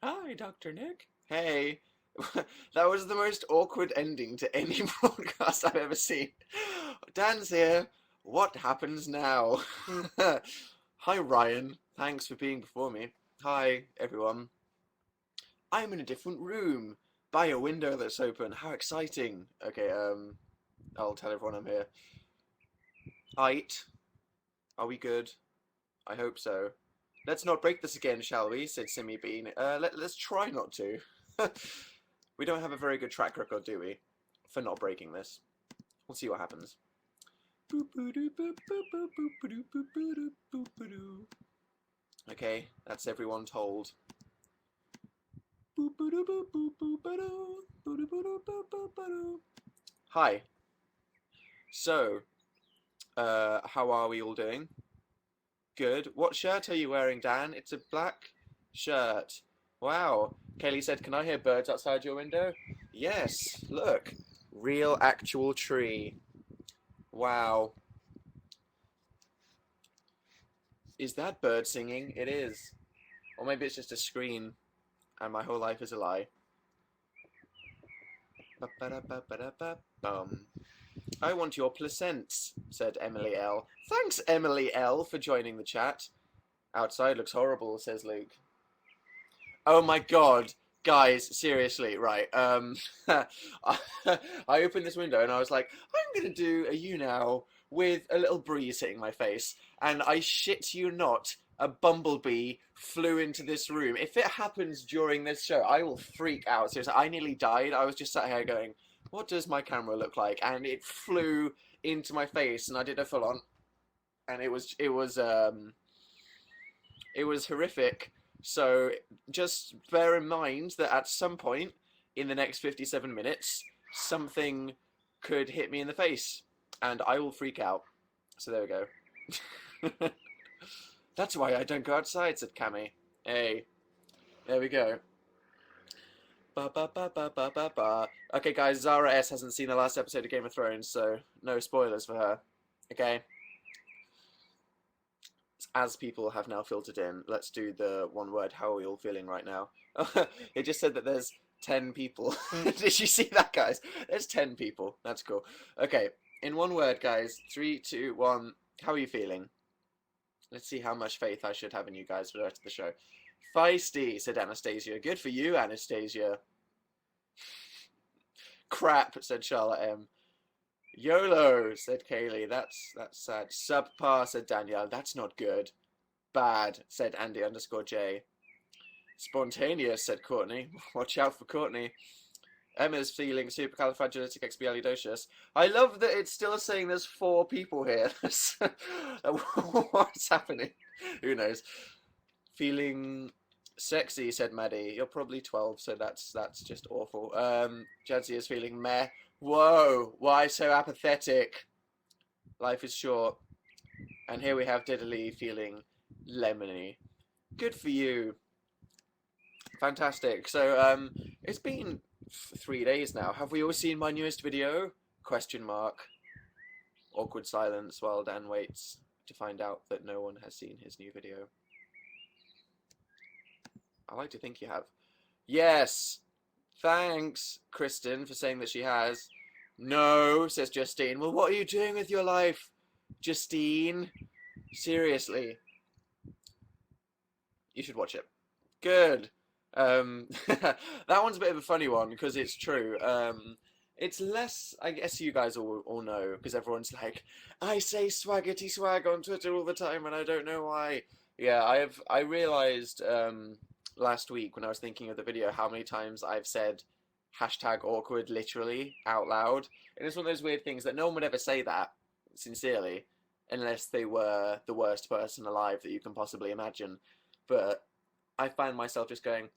Hi, Dr. Nick. Hey. That was the most awkward ending to any broadcast I've ever seen. Dan's here. What happens now? Hi, Ryan. Thanks for being before me. Hi, everyone. I'm in a different room by a window that's open. How exciting. Okay, I'll tell everyone I'm here. Aight. Are we good? I hope so. Let's not break this again, shall we? Said Simmy Bean. Let's try not to. We don't have a very good track record, do we? For not breaking this. We'll see what happens. Okay, that's everyone told. Hi. So, how are we all doing? Good. What shirt are you wearing, Dan? It's a black shirt. Wow. Kaylee said, can I hear birds outside your window? Yes, look. Real actual tree. Wow. Is that bird singing? It is. Or maybe it's just a screen and my whole life is a lie. Bum. I want your placents, said Emily L. Thanks, Emily L, for joining the chat. Outside looks horrible, says Luke. Oh my god. Guys, seriously, right. I opened this window and I was like, I'm going to do a YouNow with a little breeze hitting my face. And I shit you not, a bumblebee flew into this room. If it happens during this show, I will freak out. Seriously, I nearly died. I was just sat here going, what does my camera look like? And it flew into my face and I did a full on. And it was horrific. So just bear in mind that at some point in the next 57 minutes, something could hit me in the face, and I will freak out. So there we go. That's why I don't go outside, said Cammy. Hey, there we go. Ba ba ba ba ba ba ba. Okay, guys, Zara S hasn't seen the last episode of Game of Thrones, so no spoilers for her. Okay. As people have now filtered in, let's do the one word. How are we all feeling right now? It just said that there's 10 people. Did you see that, guys? There's 10 people. That's cool. Okay, in one word, guys. 3, 2, 1. How are you feeling? Let's see how much faith I should have in you guys for the rest of the show. Feisty, said Anastasia. Good for you, Anastasia. Crap, said Charlotte M. YOLO, said Kaylee. That's sad. Subpar, said Danielle. That's not good. Bad, said Andy_J. Spontaneous, said Courtney. Watch out for Courtney. Emma's feeling supercalifragilisticexpialidocious. I love that it's still saying there's 4 people here. What's happening? Who knows? Feeling sexy, said Maddie. You're probably 12, so that's just awful. Jadzia is feeling meh. Whoa, why so apathetic? Life is short. And here we have Diddley feeling lemony. Good for you. Fantastic. So, it's been 3 days now. Have we all seen my newest video? Question mark. Awkward silence while Dan waits to find out that no one has seen his new video. I like to think you have. Yes. Thanks, Kristen, for saying that she has. No, says Justine. Well, what are you doing with your life, Justine? Seriously. You should watch it. Good. That one's a bit of a funny one because it's true. It's less, I guess you guys all know, because everyone's like, I say swaggity swag on Twitter all the time and I don't know why. Yeah, I realized last week when I was thinking of the video how many times I've said hashtag awkward literally out loud. And it's one of those weird things that no one would ever say that, sincerely, unless they were the worst person alive that you can possibly imagine. But I find myself just going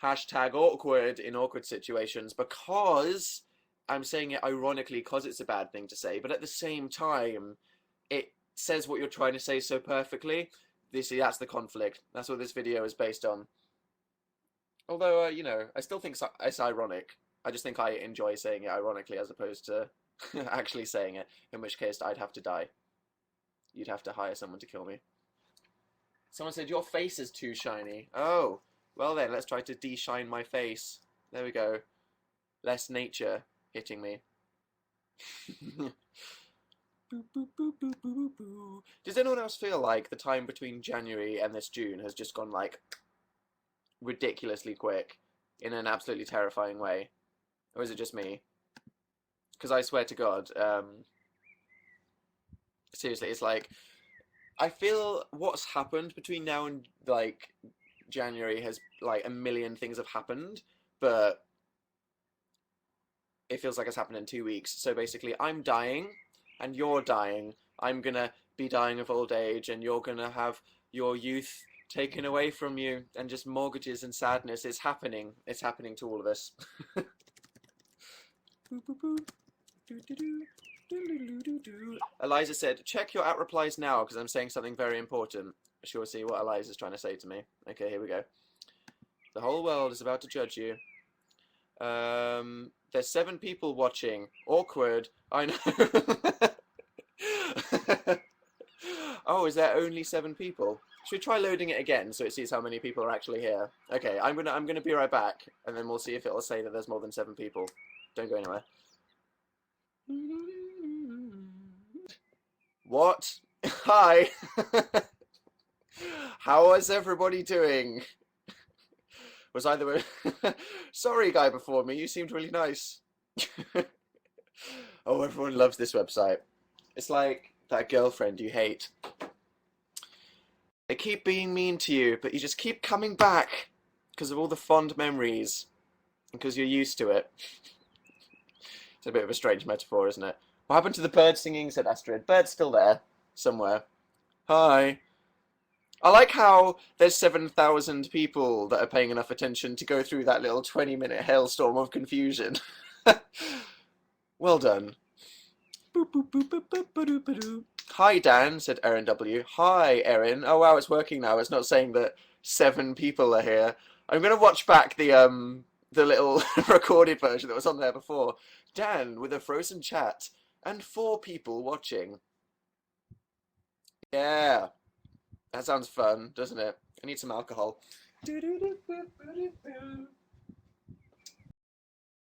hashtag awkward in awkward situations because I'm saying it ironically because it's a bad thing to say, but at the same time, it says what you're trying to say so perfectly. See, that's the conflict. That's what this video is based on. Although, you know, I still think it's ironic. I just think I enjoy saying it ironically as opposed to actually saying it, in which case I'd have to die. You'd have to hire someone to kill me. Someone said, your face is too shiny. Oh, Well then, let's try to de-shine my face. There we go. Less nature hitting me. Does anyone else feel like the time between January and this June has just gone like ridiculously quick in an absolutely terrifying way? Or is it just me? Because I swear to God, seriously, it's like I feel what's happened between now and like January has like a million things have happened, but it feels like it's happened in 2 weeks. So basically, I'm dying and you're dying. I'm gonna be dying of old age, and you're gonna have your youth taken away from you, and just mortgages and sadness. It's happening. It's happening to all of us. Eliza said, check your at replies now because I'm saying something very important. Sure, see what Eliza's trying to say to me. Okay, here we go. The whole world is about to judge you. There's 7 people watching. Awkward. I know. Oh, is there only 7 people? Should we try loading it again so it sees how many people are actually here? Okay, I'm gonna be right back, and then we'll see if it'll say that there's more than 7 people. Don't go anywhere. What? Hi. How is everybody doing? Was I the sorry guy before me? You seemed really nice. Oh, everyone loves this website. It's like that girlfriend you hate. They keep being mean to you, but you just keep coming back because of all the fond memories, because you're used to it. It's a bit of a strange metaphor, isn't it? What happened to the bird singing, said Astrid. Bird's still there, somewhere. Hi. I like how there's 7,000 people that are paying enough attention to go through that little 20-minute hailstorm of confusion. Well done. Hi, Dan, said Erin W. Hi, Erin. Oh, wow, it's working now. It's not saying that 7 people are here. I'm going to watch back the little recorded version that was on there before. Dan with a frozen chat and 4 people watching. Yeah. That sounds fun, doesn't it? I need some alcohol.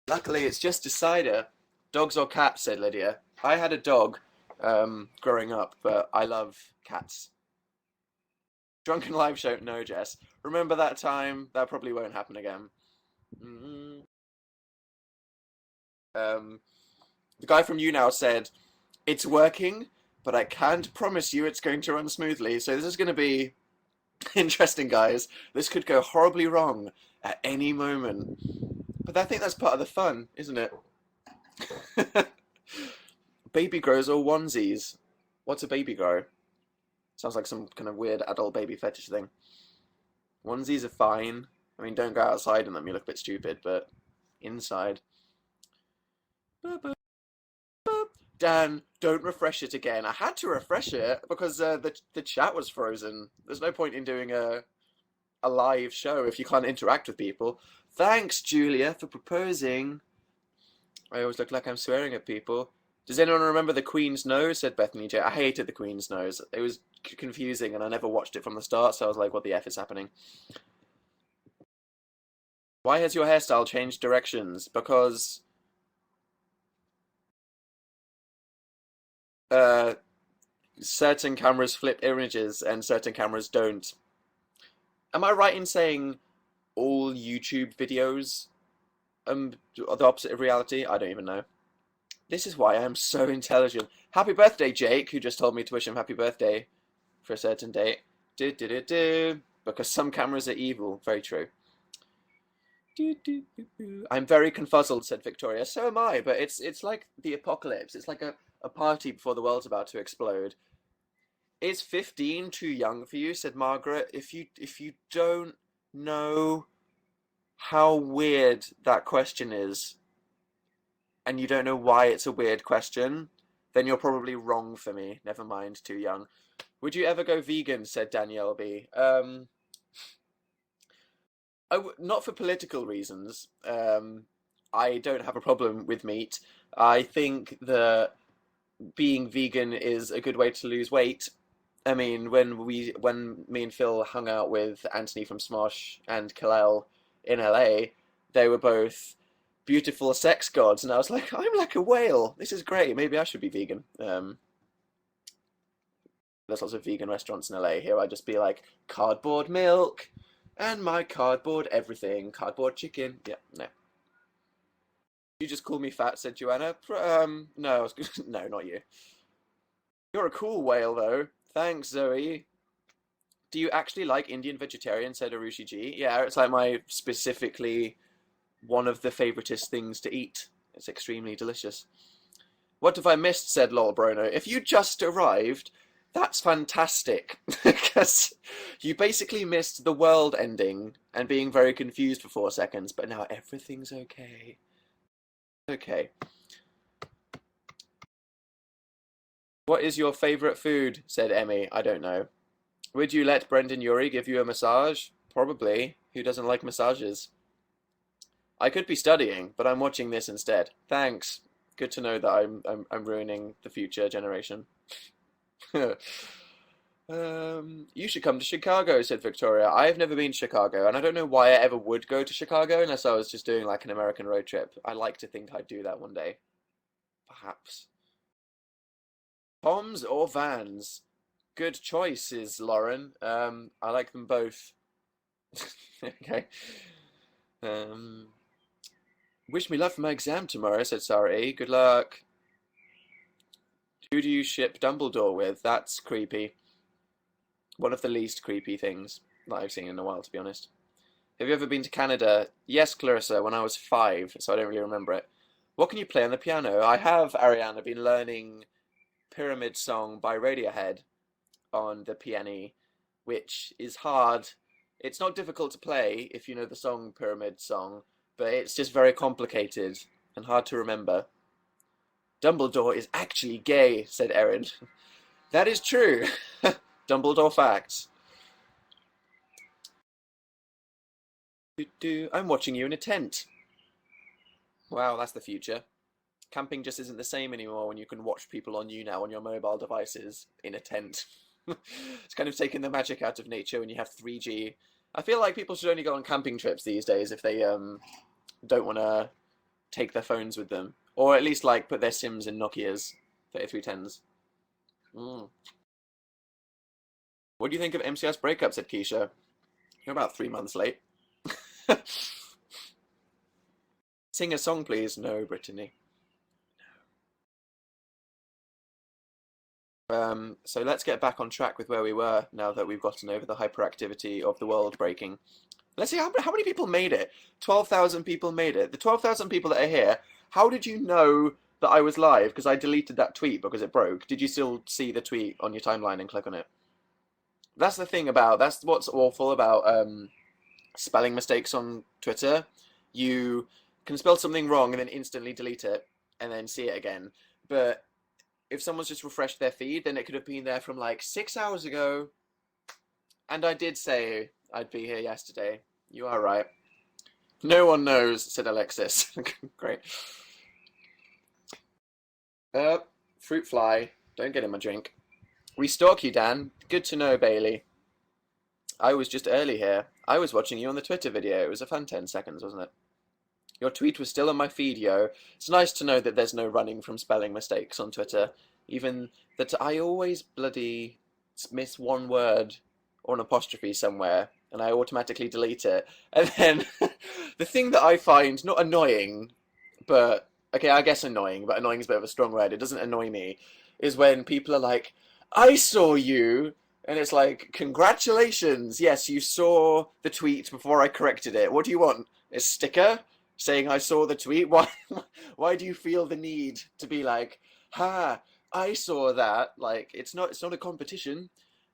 Luckily, it's just a cider. Dogs or cats, said Lydia. I had a dog growing up, but I love cats. Drunken live show? No, Jess. Remember that time? That probably won't happen again. Mm-hmm. The guy from YouNow said, it's working, but I can't promise you it's going to run smoothly. So this is going to be interesting, guys. This could go horribly wrong at any moment. But I think that's part of the fun, isn't it? Baby grows or onesies? What's a baby grow? Sounds like some kind of weird adult baby fetish thing. Onesies are fine. I mean, don't go outside in them, you look a bit stupid, but inside. Dan, don't refresh it again. I had to refresh it because the chat was frozen. There's no point in doing a live show if you can't interact with people. Thanks, Julia, for proposing. I always look like I'm swearing at people. Does anyone remember the Queen's Nose? Said Bethany J. I hated the Queen's Nose. It was confusing, and I never watched it from the start, so I was like, what the F is happening? Why has your hairstyle changed directions? Because certain cameras flip images and certain cameras don't. Am I right in saying all YouTube videos are the opposite of reality? I don't even know. This is why I am so intelligent. Happy birthday, Jake, who just told me to wish him happy birthday for a certain date. Because some cameras are evil. Very true. I'm very confuzzled, said Victoria. So am I, but it's like the apocalypse. It's like a party before the world's about to explode. Is 15 too young for you? Said Margaret. If you don't know how weird that question is, and you don't know why it's a weird question, then you're probably wrong for me. Never mind, too young. Would you ever go vegan? Said Danielle B. Not for political reasons. I don't have a problem with meat. I think that being vegan is a good way to lose weight. I mean, when me and Phil hung out with Anthony from Smosh and Kalel in LA, they were both beautiful sex gods, and I was like, I'm like a whale. This is great. Maybe I should be vegan. There's lots of vegan restaurants in LA. Here I'd just be like cardboard milk and my cardboard everything, cardboard chicken. Yeah, no. You just call me fat, said Joanna. No, no, not you. You're a cool whale, though. Thanks, Zoe. Do you actually like Indian vegetarian? Said Arushi G. Yeah, it's like my specifically one of the favoritist things to eat. It's extremely delicious. What have I missed? Said Lol Brono. If you just arrived, that's fantastic. Because you basically missed the world ending and being very confused for 4 seconds, but now everything's okay. Okay. What is your favorite food? Said Emmy. I don't know. Would you let Brendan Urie give you a massage? Probably. Who doesn't like massages? I could be studying, but I'm watching this instead. Thanks. Good to know that I'm ruining the future generation. You should come to Chicago, said Victoria. I've never been to Chicago, and I don't know why I ever would go to Chicago unless I was just doing like an American road trip. I like to think I'd do that one day. Perhaps. Toms or Vans? Good choices, Lauren. I like them both. Okay. Wish me luck for my exam tomorrow, said Sarah E. Good luck. Who do you ship Dumbledore with? That's creepy. One of the least creepy things that I've seen in a while, to be honest. Have you ever been to Canada? Yes, Clarissa, when I was 5, so I don't really remember it. What can you play on the piano? I have, Ariana, been learning Pyramid Song by Radiohead on the piano, which is hard. It's not difficult to play if you know the song Pyramid Song, but it's just very complicated and hard to remember. Dumbledore is actually gay, said Erin. That is true. Dumbledore facts. I'm watching you in a tent. Wow, that's the future. Camping just isn't the same anymore when you can watch people on YouNow on your mobile devices in a tent. It's kind of taking the magic out of nature when you have 3G. I feel like people should only go on camping trips these days if they don't want to take their phones with them. Or at least like put their Sims in Nokia's 3310s. What do you think of MCS breakup? Said Keisha. You're about 3 months late. Sing a song, please. No, Brittany. So let's get back on track with where we were now that we've gotten over the hyperactivity of the world breaking. Let's see, how many people made it? 12,000 people made it. The 12,000 people that are here, how did you know that I was live? Because I deleted that tweet because it broke. Did you still see the tweet on your timeline and click on it? That's the thing about, that's what's awful about spelling mistakes on Twitter. You can spell something wrong and then instantly delete it and then see it again. But if someone's just refreshed their feed, then it could have been there from like 6 hours ago. And I did say I'd be here yesterday. You are right. No one knows, said Alexis. Great. Fruit fly. Don't get in my drink. We stalk you, Dan. Good to know, Bailey. I was just early here. I was watching you on the Twitter video. It was a fun 10 seconds, wasn't it? Your tweet was still on my feed, yo. It's nice to know that there's no running from spelling mistakes on Twitter. Even that I always bloody miss one word or an apostrophe somewhere, and I automatically delete it. And then the thing that I find not annoying, but okay, I guess annoying, but annoying is a bit of a strong word. It doesn't annoy me, is when people are like, I saw you. And it's like, congratulations. Yes, you saw the tweet before I corrected it. What do you want? A sticker saying I saw the tweet? Why do you feel the need to be like, ha, I saw that? Like, it's not a competition.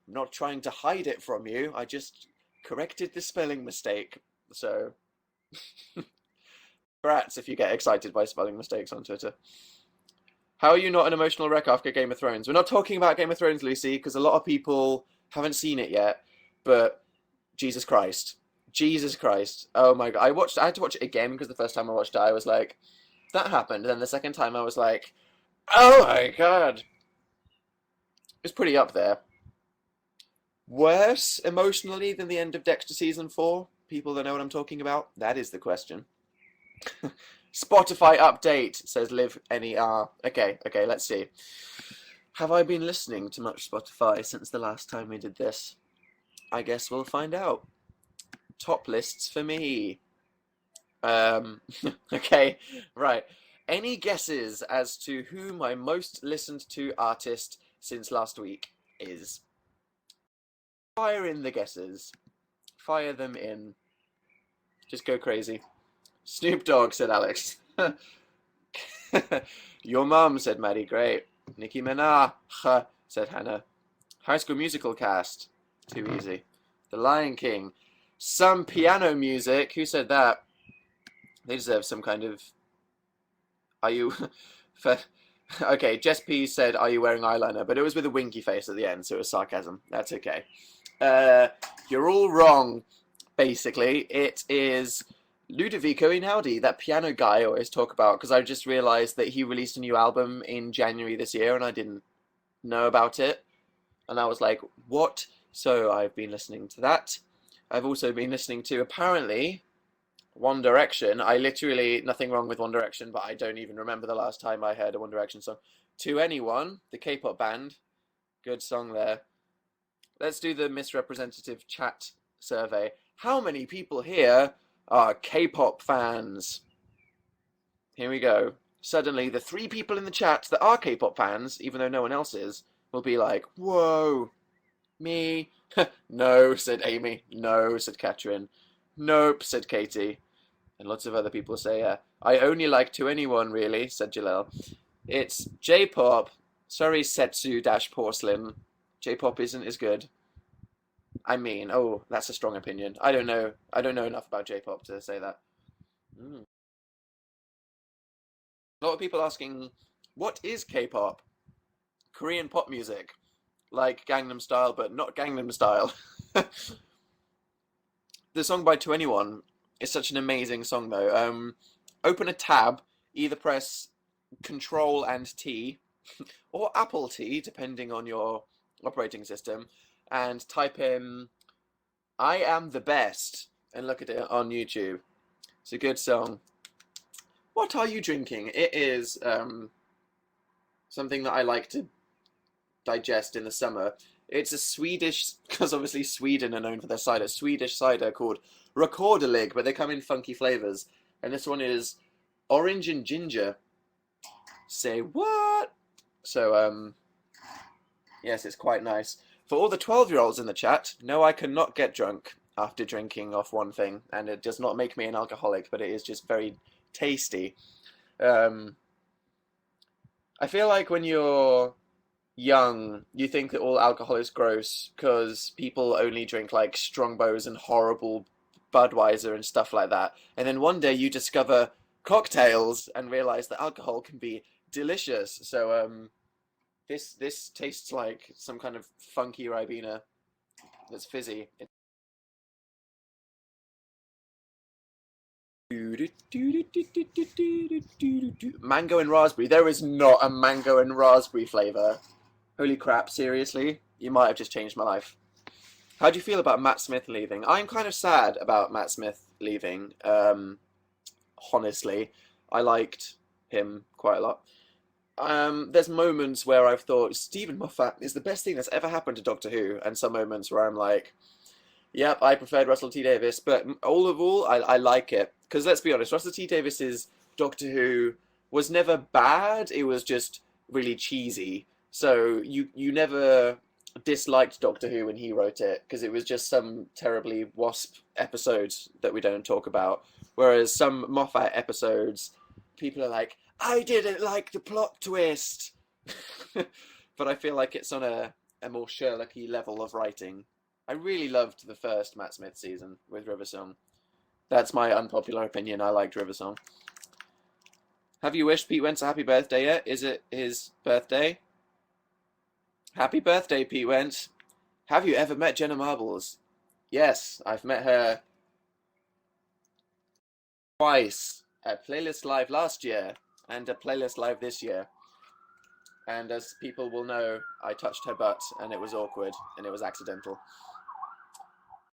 I'm not trying to hide it from you. I just corrected the spelling mistake. So, brats if you get excited by spelling mistakes on Twitter. How are you not an emotional wreck after Game of Thrones? We're not talking about Game of Thrones, Lucy, because a lot of people haven't seen it yet. But Jesus Christ. Jesus Christ. Oh my God. I had to watch it again because the first time I watched it, I was like, that happened. And then the second time I was like, oh my God. It's pretty up there. worse emotionally than the end of Dexter season 4? People that know what I'm talking about? That is the question. Spotify update, says Liv NER. Okay, let's see. Have I been listening to much Spotify since the last time we did this? I guess we'll find out. Top lists for me. Okay, right. Any guesses as to who my most listened to artist since last week is? Fire in the guesses. Fire them in. Just go crazy. Snoop Dogg, said Alex. Your mum, said Maddie. Great. Nicki Minaj, said Hannah. High School Musical cast. Too easy. The Lion King. Some piano music. Who said that? They deserve some kind of... Are you... Okay, Jess P said, are you wearing eyeliner? But it was with a winky face at the end, so it was sarcasm. That's okay. You're all wrong, basically. It is Ludovico Einaudi, that piano guy I always talk about, because I just realised that he released a new album in January this year, and I didn't know about it. And I was like, what? So I've been listening to that. I've also been listening to, apparently... One Direction. I literally, nothing wrong with One Direction, but I don't even remember the last time I heard a One Direction song. To Anyone, the K-pop band. Good song there. Let's do the misrepresentative chat survey. How many people here are K-pop fans? Here we go. Suddenly, the 3 people in the chat that are K-pop fans, even though no one else is, will be like, whoa, me? No, said Amy. No, said Catherine. Nope, said Katie. And lots of other people say, I only like To Anyone, really, said Jalel. It's J-pop. Sorry, Setsu-porcelain. J-pop isn't as good. I mean, oh, that's a strong opinion. I don't know enough about J-pop to say that. A lot of people asking, what is K-pop? Korean pop music. Like Gangnam Style, but not Gangnam Style. The song by To Anyone is such an amazing song, though. Open a tab, either press Control and T, or Apple T, depending on your operating system, and type in I Am the Best, and look at it on YouTube. It's a good song. What are you drinking? It is something that I like to digest in the summer. It's a Swedish, because obviously Sweden are known for their cider, Swedish cider called Rekorderlig, but they come in funky flavors. And this one is orange and ginger. Say what? So, yes, it's quite nice. For all the 12-year-olds in the chat, no, I cannot get drunk after drinking off one thing, and it does not make me an alcoholic, but it is just very tasty. I feel like when you're young, you think that all alcohol is gross because people only drink like Strongbows and horrible Budweiser and stuff like that. And then one day you discover cocktails and realize that alcohol can be delicious. So this tastes like some kind of funky Ribena that's fizzy. Mango and raspberry. There is not a mango and raspberry flavor. Holy crap, seriously? You might have just changed my life. How do you feel about Matt Smith leaving? I'm kind of sad about Matt Smith leaving. Honestly, I liked him quite a lot. There's moments where I've thought Stephen Moffat is the best thing that's ever happened to Doctor Who, and some moments where I'm like, yep, I preferred Russell T Davies, but all, I like it. Because let's be honest, Russell T Davies's Doctor Who was never bad, it was just really cheesy. So you never disliked Doctor Who when he wrote it, because it was just some terribly wasp episodes that we don't talk about. Whereas some Moffat episodes, people are like, I didn't like the plot twist. But I feel like it's on a more Sherlocky level of writing. I really loved the first Matt Smith season with River Song. That's my unpopular opinion. I liked River Song. Have you wished Pete Wentz a happy birthday yet? Is it his birthday? Happy birthday, Pete Wentz. Have you ever met Jenna Marbles? Yes, I've met her twice. At Playlist Live last year and a Playlist Live this year. And as people will know, I touched her butt and it was awkward and it was accidental.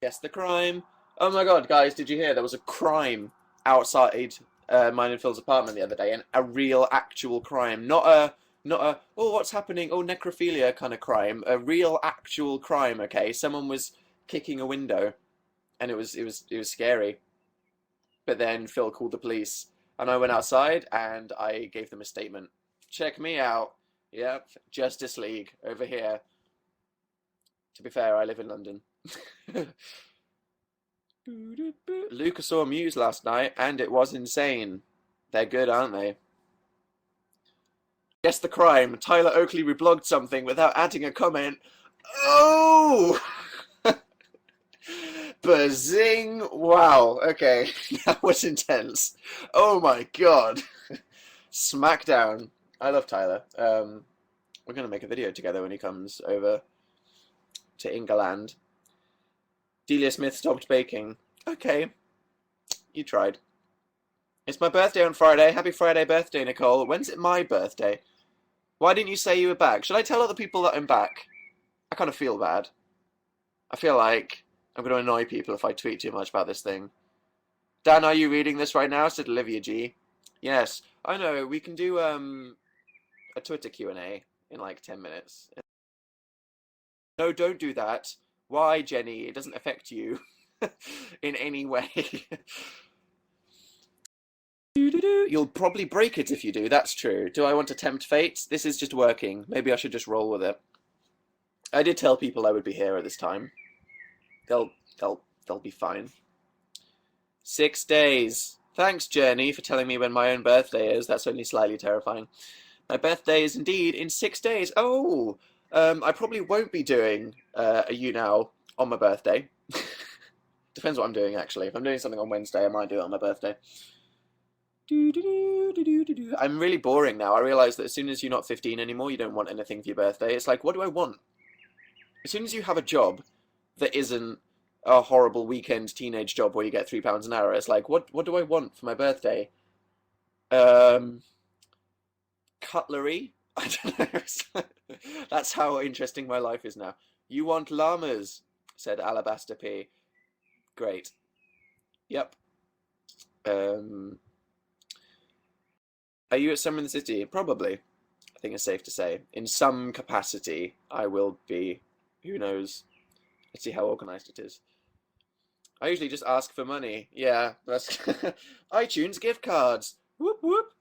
Guess the crime. Oh my God, guys, did you hear there was a crime outside mine and Phil's apartment the other day, and a real, actual crime, not a oh what's happening, oh necrophilia kind of crime, a real, actual crime. Okay, someone was kicking a window, and it was scary. But then Phil called the police, and I went outside and I gave them a statement. Check me out. Yep, Justice League over here. To be fair, I live in London. Luca saw Muse last night, and it was insane. They're good, aren't they? Guess the crime. Tyler Oakley reblogged something without adding a comment. Oh! Bazing! Wow. Okay, that was intense. Oh my God. Smackdown. I love Tyler. We're gonna make a video together when he comes over to England. Delia Smith stopped baking. Okay, you tried. It's my birthday on Friday. Happy Friday birthday, Nicole. When's it my birthday? Why didn't you say you were back? Should I tell other people that I'm back? I kind of feel bad. I feel like I'm going to annoy people if I tweet too much about this thing. Dan, are you reading this right now? Said Olivia G. Yes, I know. We can do a Twitter Q&A in like 10 minutes. No, don't do that. Why, Jenny? It doesn't affect you in any way. You'll probably break it if you do, that's true. Do I want to tempt fate? This is just working. Maybe I should just roll with it. I did tell people I would be here at this time. They'll be fine. 6 days. Thanks, Journey, for telling me when my own birthday is. That's only slightly terrifying. My birthday is indeed in 6 days. Oh, I probably won't be doing a YouNow on my birthday. Depends what I'm doing, actually. If I'm doing something on Wednesday, I might do it on my birthday. I'm really boring now. I realise that as soon as you're not 15 anymore, you don't want anything for your birthday. It's like, what do I want? As soon as you have a job that isn't a horrible weekend teenage job where you get £3 an hour, it's like, what do I want for my birthday? Cutlery? I don't know. That's how interesting my life is now. You want llamas, said Alabaster P. Great. Yep. Are you at Summer in the City? Probably. I think it's safe to say. In some capacity, I will be. Who knows? Let's see how organized it is. I usually just ask for money. Yeah, that's iTunes gift cards. Whoop whoop.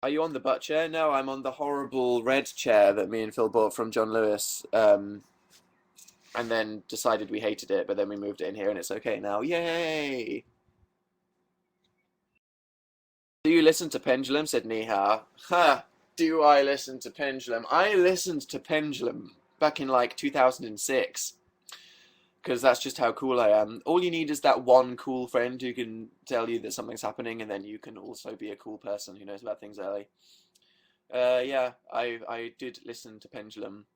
Are you on the butt chair? No, I'm on the horrible red chair that me and Phil bought from John Lewis. And then decided we hated it, but then we moved it in here and it's okay now. Yay! Do you listen to Pendulum? Said Neha. Ha! Do I listen to Pendulum? I listened to Pendulum back in like 2006 because that's just how cool I am. All you need is that one cool friend who can tell you that something's happening, and then you can also be a cool person who knows about things early. Yeah, I did listen to Pendulum.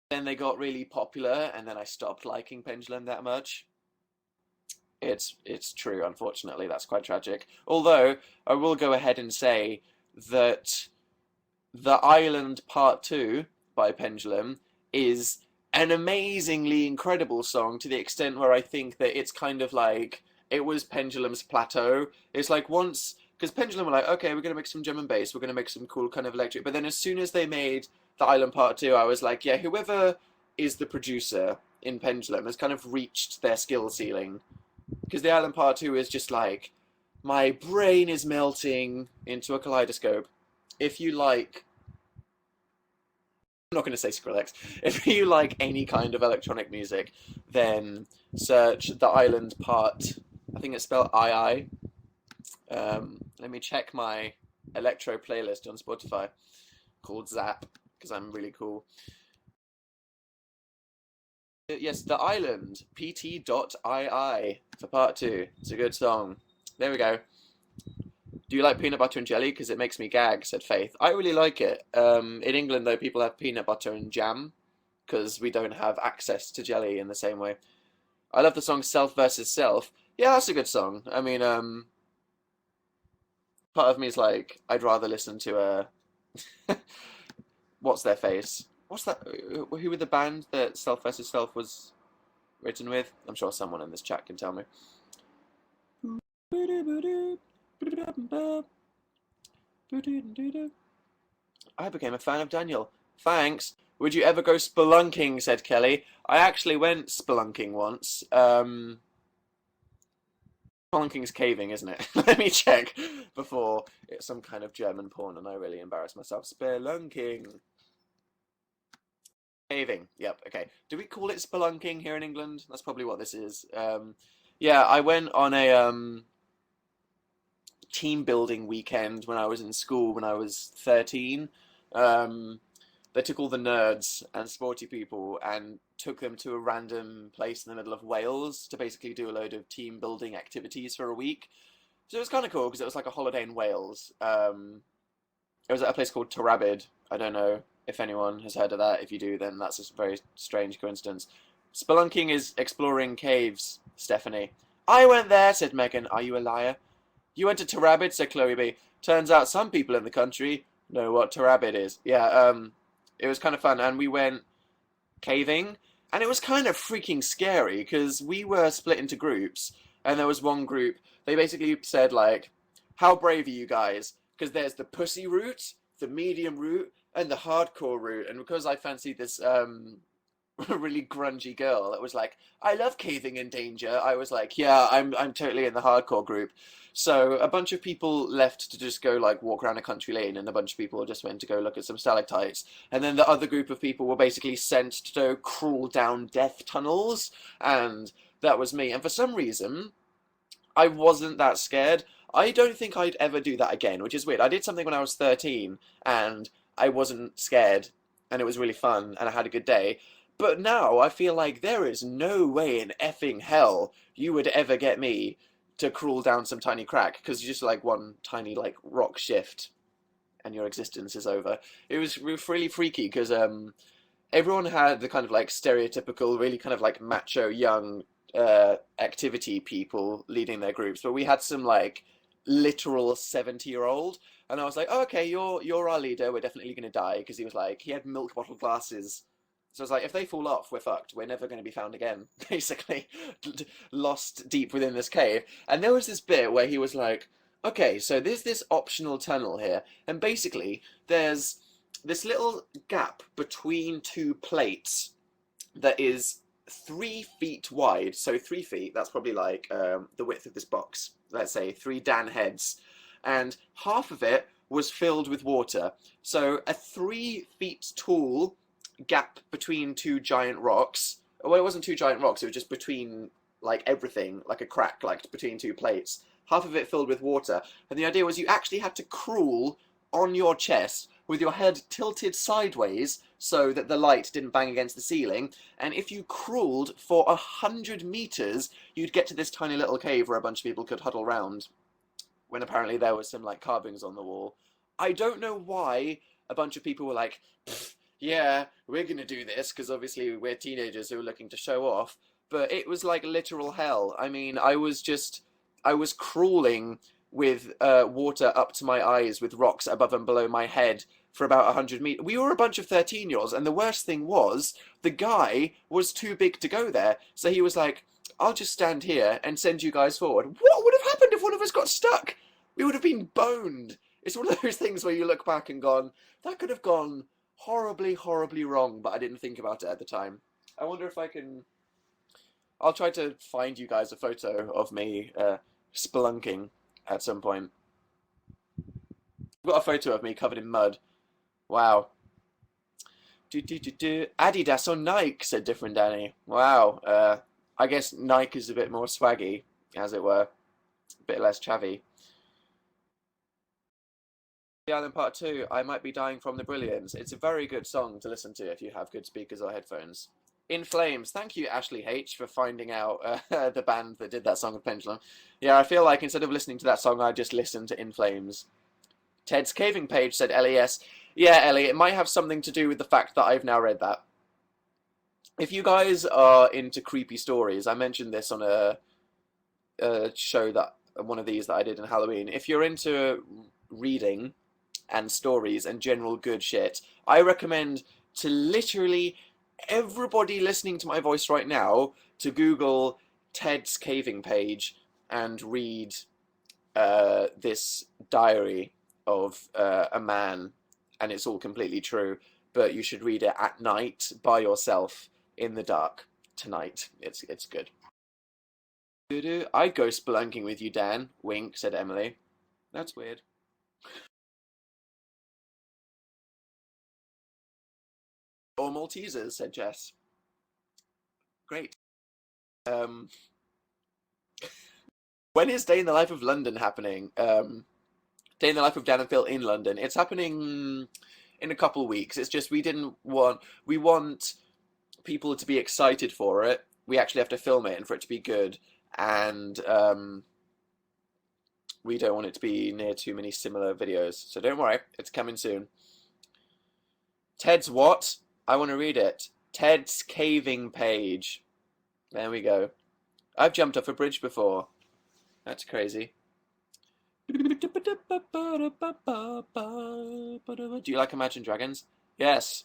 Then they got really popular, and then I stopped liking Pendulum that much. It's true, unfortunately. That's quite tragic. Although I will go ahead and say that The Island Part 2 by Pendulum is an amazingly incredible song, to the extent where I think that it's kind of like it was Pendulum's plateau. It's like once, because Pendulum were like, okay, we're going to make some drum and bass, we're going to make some cool kind of electric. But then as soon as they made The Island Part 2, I was like, yeah, whoever is the producer in Pendulum has kind of reached their skill ceiling. Because The Island Part 2 is just like, my brain is melting into a kaleidoscope. If you like, I'm not going to say Skrillex. If you like any kind of electronic music, then search The Island Part. I think it's spelled II. Let me check my electro playlist on Spotify called Zap, because I'm really cool. Yes, The Island, pt.ii for part 2. It's a good song. There we go. Do you like peanut butter and jelly? Because it makes me gag, said Faith. I really like it. In England, though, people have peanut butter and jam because we don't have access to jelly in the same way. I love the song Self versus Self. Yeah, that's a good song. I mean, part of me is like, I'd rather listen to a... What's their face? What's that? Who were the band that Self vs. Self was written with? I'm sure someone in this chat can tell me. I became a fan of Daniel. Thanks. Would you ever go spelunking? Said Kelly. I actually went spelunking once. Spelunking's caving, isn't it? Let me check before it's some kind of German porn and I really embarrass myself. Spelunking. Caving. Yep. Okay. Do we call it spelunking here in England? That's probably what this is. Yeah, I went on a team building weekend when I was in school when I was 13. Um, they took all the nerds and sporty people and took them to a random place in the middle of Wales to basically do a load of team building activities for a week. So it was kind of cool because it was like a holiday in Wales. It was at a place called Tarabid. I don't know if anyone has heard of that. If you do, then that's a very strange coincidence. Spelunking is exploring caves, Stephanie. I went there, said Megan. Are you a liar? You went to Tarabid, said Chloe B. Turns out some people in the country know what Tarabid is. Yeah, it was kind of fun. And we went caving, and it was kind of freaking scary because we were split into groups, and there was one group. They basically said like, "How brave are you guys?" Because there's the pussy route, the medium route, and the hardcore route. And because I fancied this really grungy girl that was like, "I love caving in danger," I was like, "Yeah, I'm totally in the hardcore group." So a bunch of people left to just go like walk around a country lane, and a bunch of people just went to go look at some stalactites. And then the other group of people were basically sent to crawl down death tunnels, and that was me. And for some reason, I wasn't that scared. I don't think I'd ever do that again, which is weird. I did something when I was 13, and I wasn't scared, and it was really fun, and I had a good day. But now I feel like there is no way in effing hell you would ever get me to crawl down some tiny crack because you just like one tiny like rock shift and your existence is over. It was really freaky because everyone had the kind of like stereotypical, really kind of like macho young activity people leading their groups, but we had some like literal 70-year-old, and I was like, oh, okay, you're our leader. We're definitely gonna die because he was like he had milk bottle glasses. So I was like, if they fall off, we're fucked. We're never going to be found again, basically. Lost deep within this cave. And there was this bit where he was like, okay, so there's this optional tunnel here. And basically, there's this little gap between two plates that is 3 feet wide. So 3 feet, that's probably like the width of this box. Let's say 3 Dan heads. And half of it was filled with water. So a 3 feet tall gap between two giant rocks. Well, it wasn't two giant rocks, it was just between like everything, like a crack, like between two plates. Half of it filled with water. And the idea was you actually had to crawl on your chest with your head tilted sideways so that the light didn't bang against the ceiling. And if you crawled for 100 meters, you'd get to this tiny little cave where a bunch of people could huddle round. When apparently there was some like carvings on the wall. I don't know why a bunch of people were like, yeah, we're gonna do this because obviously we're teenagers who are looking to show off. But it was like literal hell. I mean, I was crawling with water up to my eyes with rocks above and below my head for about 100 meters. We were a bunch of 13-year-olds, and the worst thing was the guy was too big to go there. So he was like, I'll just stand here and send you guys forward. What would have happened if one of us got stuck? We would have been boned. It's one of those things where you look back and gone, that could have gone horribly, horribly wrong, but I didn't think about it at the time. I wonder if I can. I'll try to find you guys a photo of me spelunking at some point. I've got a photo of me covered in mud. Wow. Adidas or Nike, said different Danny. Wow. I guess Nike is a bit more swaggy, as it were. A bit less chavvy. The Island Part 2, I Might Be Dying from the Brilliance. It's a very good song to listen to if you have good speakers or headphones. In Flames. Thank you, Ashley H, for finding out the band that did that song of Pendulum. Yeah, I feel like instead of listening to that song, I just listened to In Flames. Ted's Caving Page said LES. Yeah, Ellie, it might have something to do with the fact that I've now read that. If you guys are into creepy stories, I mentioned this on a show that one of these that I did in Halloween. If you're into reading and stories and general good shit, I recommend to literally everybody listening to my voice right now to Google Ted's caving page and read this diary of a man, and it's all completely true, but you should read it at night by yourself in the dark tonight. It's good. I'd go spelunking with you, Dan. Wink, said Emily. That's weird. Or Maltesers, said Jess. Great. Um, when is Day in the Life of London happening? Day in the Life of Dan and Phil in London. It's happening in a couple weeks. It's just we want people to be excited for it. We actually have to film it and for it to be good, and we don't want it to be near too many similar videos. So don't worry, it's coming soon. Ted's what? I want to read it. Ted's caving page. There we go. I've jumped off a bridge before. That's crazy. Do you like Imagine Dragons? Yes.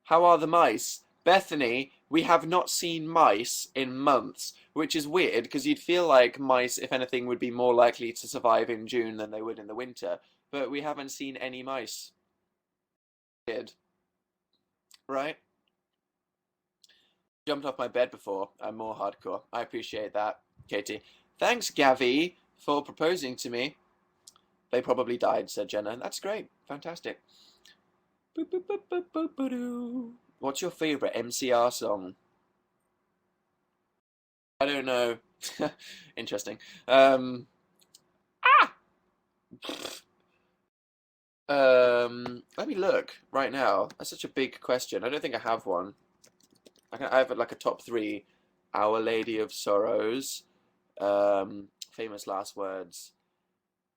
How are the mice? Bethany, we have not seen mice in months, which is weird because you'd feel like mice, if anything, would be more likely to survive in June than they would in the winter. But we haven't seen any mice. Weird. Right? Jumped off my bed before. I'm more hardcore. I appreciate that, Katie. Thanks, Gavi, for proposing to me. They probably died, said Jenna. That's great. Fantastic. What's your favourite MCR song? I don't know. Interesting. Let me look right now. That's such a big question. I don't think I have one. I have like a top 3. Our Lady of Sorrows, Famous Last Words,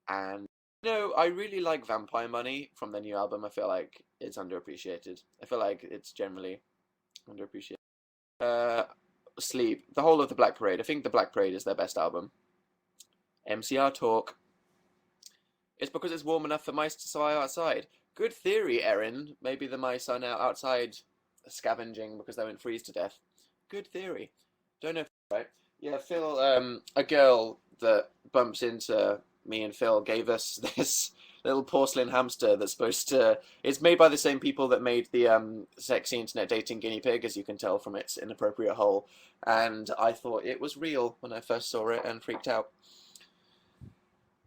and I really like Vampire Money from their new album. I feel like it's underappreciated. I feel like it's generally underappreciated. Sleep, the whole of the Black Parade. I think the Black Parade is their best album. MCR Talk. It's because it's warm enough for mice to survive outside. Good theory, Erin. Maybe the mice are now outside scavenging because they won't freeze to death. Good theory. Don't know if that's right. Yeah, Phil, a girl that bumps into me and Phil gave us this little porcelain hamster that's supposed to... It's made by the same people that made the sexy internet dating guinea pig, as you can tell from its inappropriate hole. And I thought it was real when I first saw it and freaked out.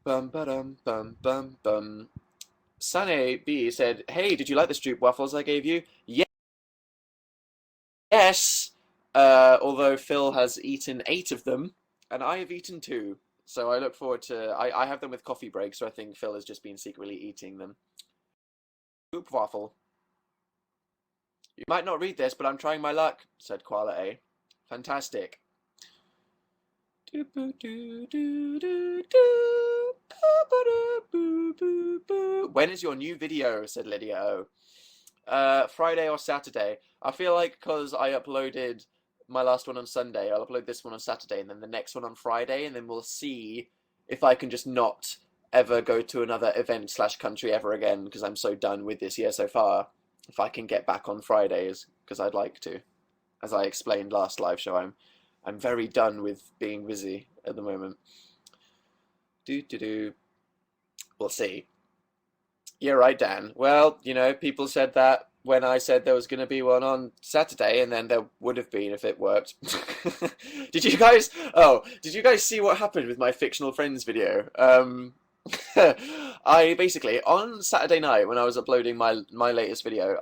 Bum ba-dum, bum bum bum. Sunny B said, "Hey, did you like the Stroop waffles I gave you?" Yes! Although Phil has eaten 8 of them, and I have eaten 2. So I look forward to... I have them with coffee breaks, so I think Phil has just been secretly eating them. Stroop waffle. You might not read this, but I'm trying my luck, said Koala A. Fantastic. When is your new video? Said Lydia O. Friday or Saturday. I feel like because I uploaded my last one on Sunday, I'll upload this one on Saturday and then the next one on Friday, and then we'll see if I can just not ever go to another event / country ever again, because I'm so done with this year so far. If I can get back on Fridays, because I'd like to. As I explained last live show, I'm very done with being busy at the moment. We'll see. You're right, Dan. Well, people said that when I said there was going to be one on Saturday, and then there would have been if it worked. Did you guys see what happened with my fictional friends video? I basically, on Saturday night when I was uploading my latest video,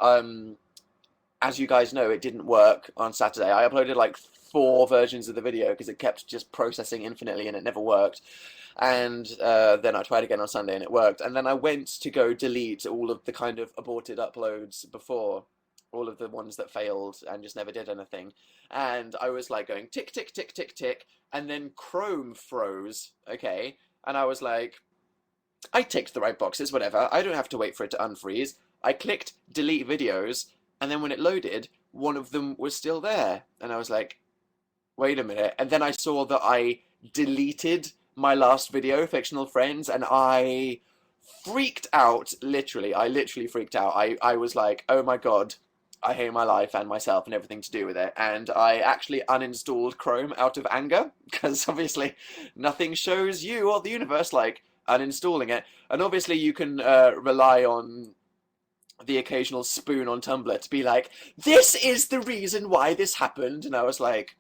as you guys know, it didn't work on Saturday. I uploaded like 4 versions of the video because it kept just processing infinitely and it never worked. And then I tried again on Sunday and it worked. And then I went to go delete all of the kind of aborted uploads before, all of the ones that failed and just never did anything. And I was like going tick, tick, tick, tick, tick. And then Chrome froze, okay? And I was like, I ticked the right boxes, whatever. I don't have to wait for it to unfreeze. I clicked delete videos, and then when it loaded, one of them was still there. And I was like, wait a minute. And then I saw that I deleted my last video, Fictional Friends, and I freaked out, literally. I literally freaked out. I was like, oh my God, I hate my life and myself and everything to do with it. And I actually uninstalled Chrome out of anger because obviously nothing shows you or the universe like uninstalling it. And obviously you can rely on the occasional spoon on Tumblr to be like, this is the reason why this happened. And I was like,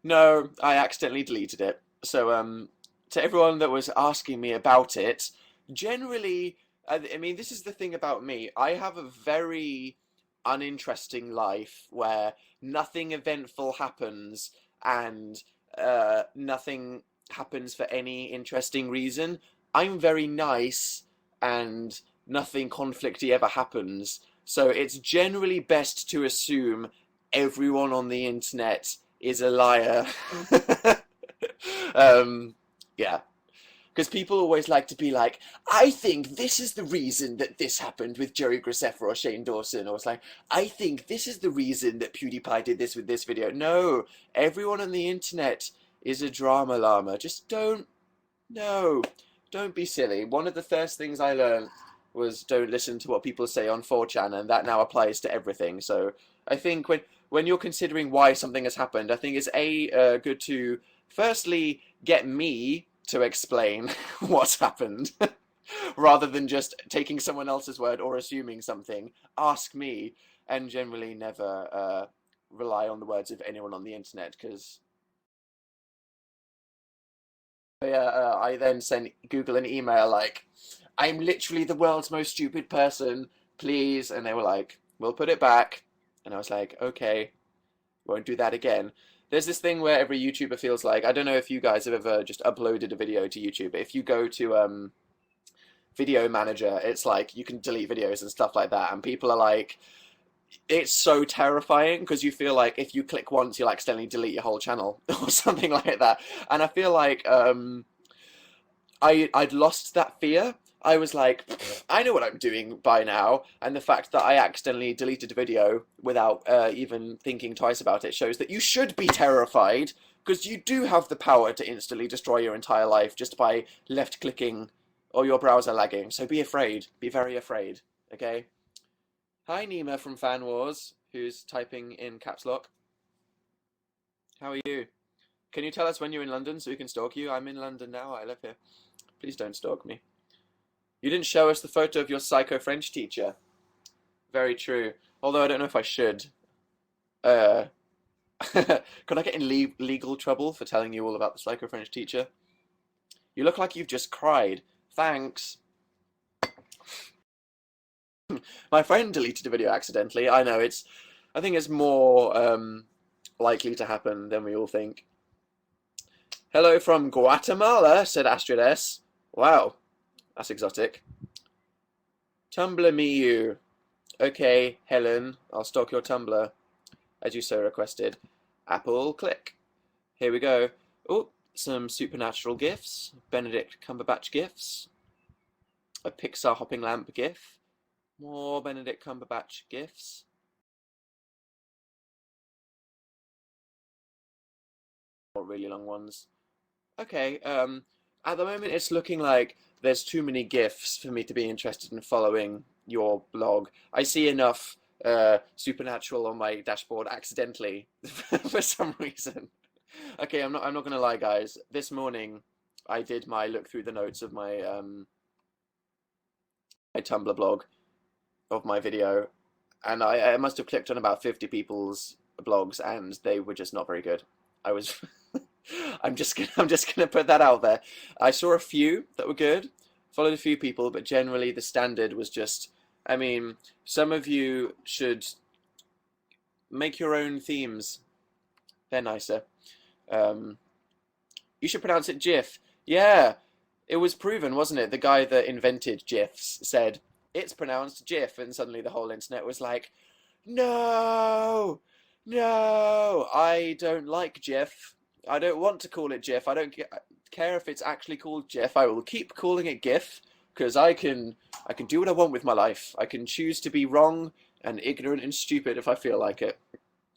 no, I accidentally deleted it. So, to everyone that was asking me about it, generally, I mean, this is the thing about me. I have a very uninteresting life where nothing eventful happens and nothing happens for any interesting reason. I'm very nice and nothing conflicty ever happens. So it's generally best to assume everyone on the internet is a liar. um, yeah, because people always like to be like, I think this is the reason that this happened with Jerry Graceffa or Shane Dawson, or it's like, I think this is the reason that PewDiePie did this with this video. No, everyone on the internet is a drama llama. Just no, don't be silly. One of the first things I learned was don't listen to what people say on 4chan, and that now applies to everything. So I think when you're considering why something has happened, I think it's good to firstly get me to explain what's happened rather than just taking someone else's word or assuming something. Ask me, and generally never rely on the words of anyone on the internet because. Yeah, I then sent Google an email like, I'm literally the world's most stupid person, please. And they were like, we'll put it back. And I was like, okay, won't do that again. There's this thing where every YouTuber feels like, I don't know if you guys have ever just uploaded a video to YouTube, but if you go to Video Manager, it's like you can delete videos and stuff like that. And people are like, it's so terrifying because you feel like if you click once, you'll accidentally delete your whole channel or something like that. And I feel like I'd lost that fear. I was like, I know what I'm doing by now, and the fact that I accidentally deleted a video without even thinking twice about it shows that you should be terrified because you do have the power to instantly destroy your entire life just by left-clicking or your browser lagging. So be afraid. Be very afraid. Okay? Hi, Nima from Fan Wars, who's typing in caps lock. How are you? Can you tell us when you're in London so we can stalk you? I'm in London now. I live here. Please don't stalk me. You didn't show us the photo of your psycho French teacher. Very true. Although I don't know if I should. Could I get in legal trouble for telling you all about the psycho French teacher? You look like you've just cried. Thanks. My friend deleted a video accidentally. I know I think it's more likely to happen than we all think. Hello from Guatemala, said Astrid S. Wow, that's exotic. Tumblr me you. Okay, Helen, I'll stalk your Tumblr, as you so requested. Apple, click. Here we go. Oh, some supernatural gifs. Benedict Cumberbatch gifs. A Pixar hopping lamp gif. More Benedict Cumberbatch gifs. More really long ones. Okay, at the moment it's looking like there's too many gifs for me to be interested in following your blog. I see enough supernatural on my dashboard accidentally for some reason. Okay, I'm not gonna lie, guys. This morning I did my look through the notes of my my Tumblr blog of my video, and I must have clicked on about 50 people's blogs, and they were just not very good. I was I'm just gonna put that out there. I saw a few that were good, followed a few people, but generally the standard was just. I mean, some of you should make your own themes. They're nicer. You should pronounce it GIF. Yeah, it was proven, wasn't it? The guy that invented GIFs said it's pronounced GIF, and suddenly the whole internet was like, no, no, I don't like GIF. I don't want to call it GIF. I don't care if it's actually called GIF. I will keep calling it GIF because I can do what I want with my life. I can choose to be wrong and ignorant and stupid if I feel like it.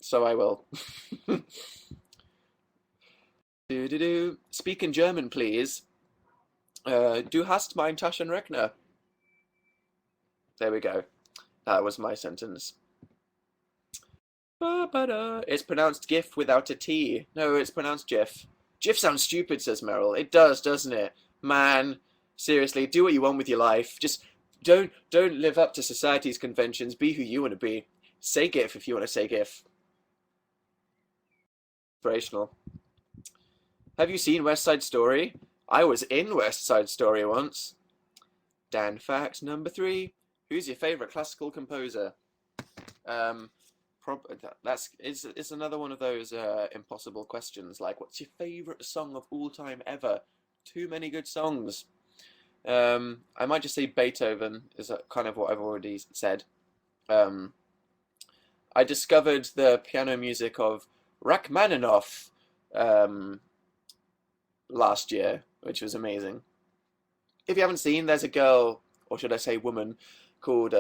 So I will. Speak in German, please. Du hast mein Taschenrechner. There we go. That was my sentence. Ba-ba-da. It's pronounced GIF without a T. No, it's pronounced GIF. GIF sounds stupid, says Meryl. It does, doesn't it? Man, seriously, do what you want with your life. Just don't live up to society's conventions. Be who you want to be. Say GIF if you want to say GIF. Inspirational. Have you seen West Side Story? I was in West Side Story once. Dan fact number 3. Who's your favorite classical composer? Um, that's it's another one of those impossible questions. Like, what's your favorite song of all time ever? Too many good songs. I might just say Beethoven is kind of what I've already said. Um, I discovered the piano music of Rachmaninoff um, last year, which was amazing. If you haven't seen, there's a girl, or should I say woman, called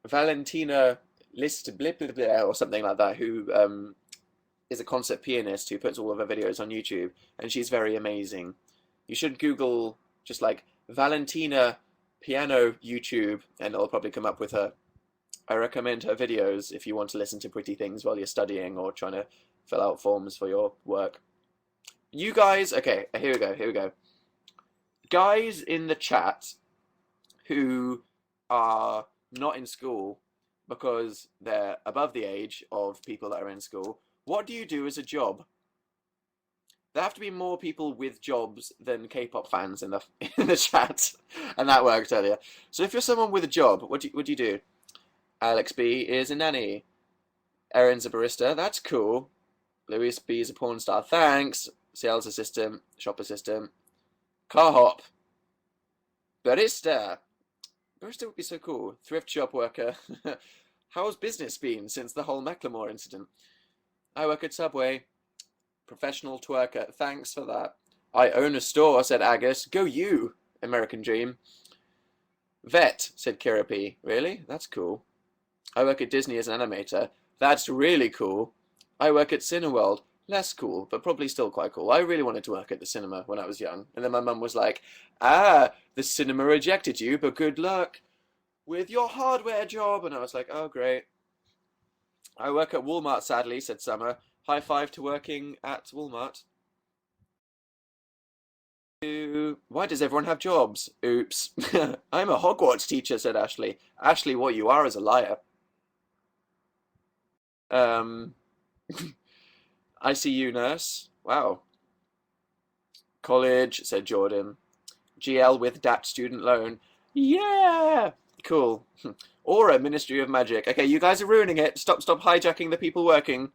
Valentina List or something like that, who is a concert pianist who puts all of her videos on YouTube, and she's very amazing. You should Google just like Valentina piano YouTube, and it'll probably come up with her. I recommend her videos if you want to listen to pretty things while you're studying or trying to fill out forms for your work. You guys, okay, here we go. Guys in the chat who are not in school because they're above the age of people that are in school, what do you do as a job? There have to be more people with jobs than K-pop fans in the chat, and that worked earlier. So if you're someone with a job, what do you do? Alex B is a nanny. Erin's a barista. That's cool. Louis B is a porn star. Thanks. Sales assistant, shop assistant, car hop, barista. Barista would be so cool. Thrift shop worker. How's business been since the whole Macklemore incident? I work at Subway. Professional twerker. Thanks for that. I own a store, said Agus. Go you, American Dream. Vet, said Kira P. Really? That's cool. I work at Disney as an animator. That's really cool. I work at Cineworld. Less cool, but probably still quite cool. I really wanted to work at the cinema when I was young. And then my mum was like, the cinema rejected you, but good luck with your hardware job. And I was like, oh, great. I work at Walmart, sadly, said Summer. High five to working at Walmart. Why does everyone have jobs? Oops. I'm a Hogwarts teacher, said Ashley. Ashley, what you are is a liar. ICU nurse. Wow. College, said Jordan. GL with DAT student loan. Yeah! Cool. Aura, Ministry of Magic. Okay, you guys are ruining it. Stop hijacking the people working.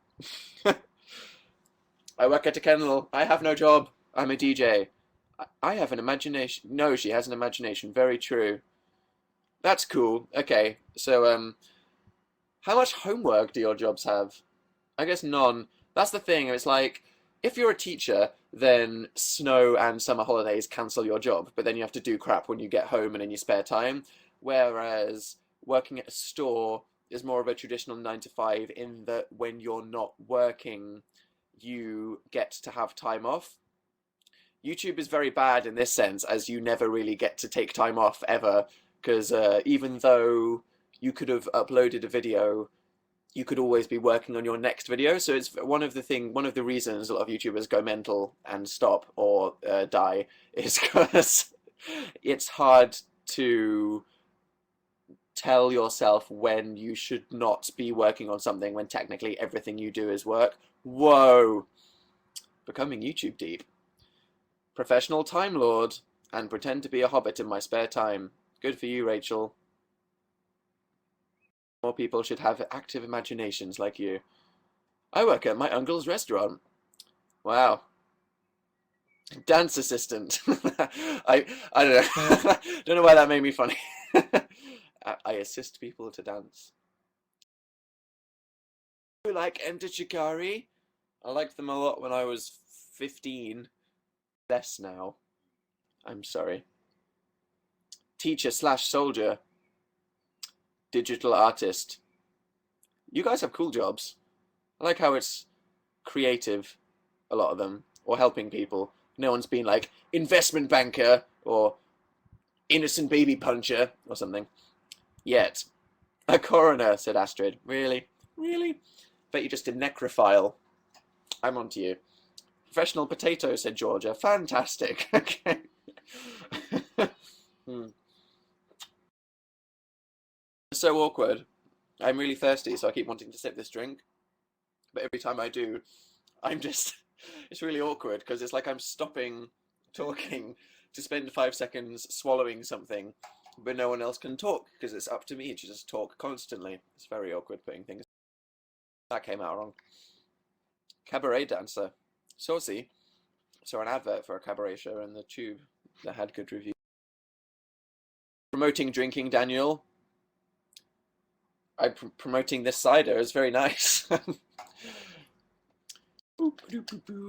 I work at a kennel. I have no job. I'm a DJ. I have an imagination. No, she has an imagination. Very true. That's cool. Okay, so, how much homework do your jobs have? I guess none. That's the thing. It's like, if you're a teacher, then snow and summer holidays cancel your job, but then you have to do crap when you get home and in your spare time. Whereas working at a store is more of a traditional 9 to 5 in that when you're not working, you get to have time off. YouTube is very bad in this sense, as you never really get to take time off ever, because even though you could have uploaded a video, you could always be working on your next video. So it's one of the reasons a lot of YouTubers go mental and stop or die is because it's hard to tell yourself when you should not be working on something when technically everything you do is work. Whoa. Becoming YouTube deep. Professional Time Lord and pretend to be a hobbit in my spare time. Good for you, Rachel. More people should have active imaginations like you. I work at my uncle's restaurant. Wow. Dance assistant. I don't know. Don't know why that made me funny. I assist people to dance. You like Enter Shikari? I liked them a lot when I was 15. Less now. I'm sorry. Teacher slash soldier. Digital artist. You guys have cool jobs. I like how it's creative, a lot of them, or helping people. No one's been like investment banker or innocent baby puncher or something. Yet. A coroner, said Astrid. Really? Really? Bet you just did necrophile. I'm on to you. Professional potato, said Georgia. Fantastic. Okay. Hmm. It's so awkward. I'm really thirsty, so I keep wanting to sip this drink. But every time I do, I'm just. It's really awkward because it's like I'm stopping talking to spend 5 seconds swallowing something, but no one else can talk because it's up to me to just talk constantly. It's very awkward putting things. That came out wrong. Cabaret dancer. Saucy. Saw an advert for a cabaret show in the Tube that had good reviews. Promoting drinking, Daniel. I'm promoting this cider. It's very nice.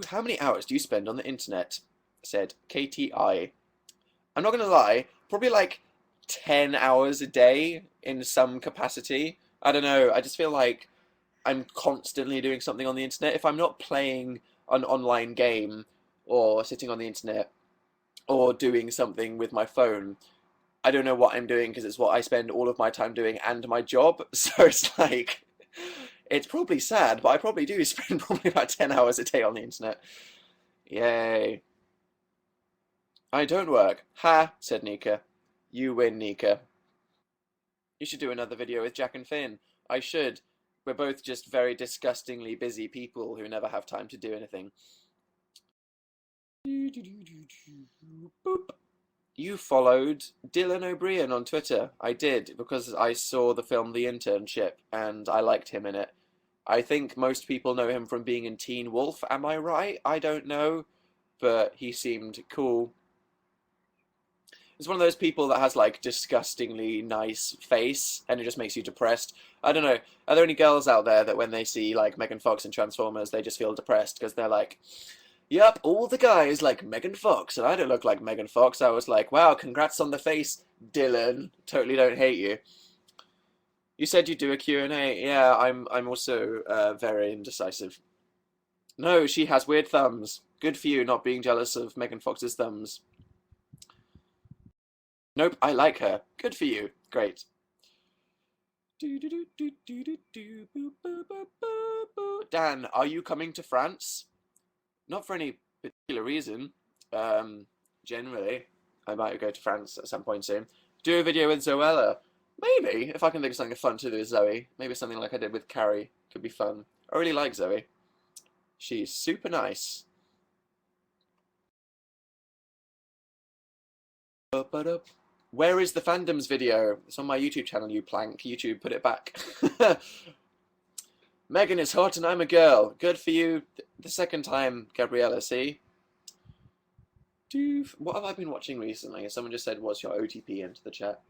How many hours do you spend on the internet? Said KTI. I'm not gonna lie, probably like 10 hours a day in some capacity. I don't know. I just feel like I'm constantly doing something on the internet. If I'm not playing an online game or sitting on the internet or doing something with my phone, I don't know what I'm doing because it's what I spend all of my time doing and my job. So it's like, it's probably sad, but I probably do spend probably about 10 hours a day on the internet. Yay. I don't work. Ha, said Nika. You win, Nika. You should do another video with Jack and Finn. I should. We're both just very disgustingly busy people who never have time to do anything. Boop. You followed Dylan O'Brien on Twitter. I did, because I saw the film The Internship, and I liked him in it. I think most people know him from being in Teen Wolf, am I right? I don't know, but he seemed cool. It's one of those people that has like disgustingly nice face, and it just makes you depressed. I don't know. Are there any girls out there that when they see like Megan Fox in Transformers, they just feel depressed because they're like, "Yep, all the guys like Megan Fox, and I don't look like Megan Fox." I was like, "Wow, congrats on the face, Dylan. Totally don't hate you." You said you'd do a Q&A. Yeah, I'm also very indecisive. No, she has weird thumbs. Good for you not being jealous of Megan Fox's thumbs. Nope, I like her. Good for you. Great. Dan, are you coming to France? Not for any particular reason. Generally, I might go to France at some point soon. Do a video with Zoella. Maybe, if I can think of something fun to do with Zoe. Maybe something like I did with Carrie. Could be fun. I really like Zoe. She's super nice. Where is the fandoms video? It's on my YouTube channel, you plank. YouTube, put it back. Megan is hot and I'm a girl. Good for you. The second time, Gabriella, see? What have I been watching recently? Someone just said, what's your OTP into the chat?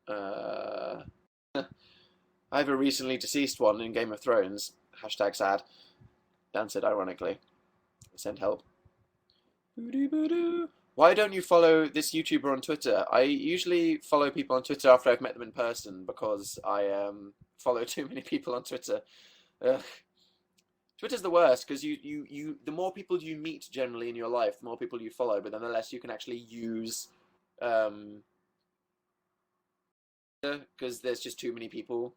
I have a recently deceased one in Game of Thrones. Hashtag sad. Dan said ironically. Send help. Why don't you follow this YouTuber on Twitter? I usually follow people on Twitter after I've met them in person because I follow too many people on Twitter. Ugh. Twitter's the worst because the more people you meet generally in your life, the more people you follow, but then the less you can actually use because there's just too many people.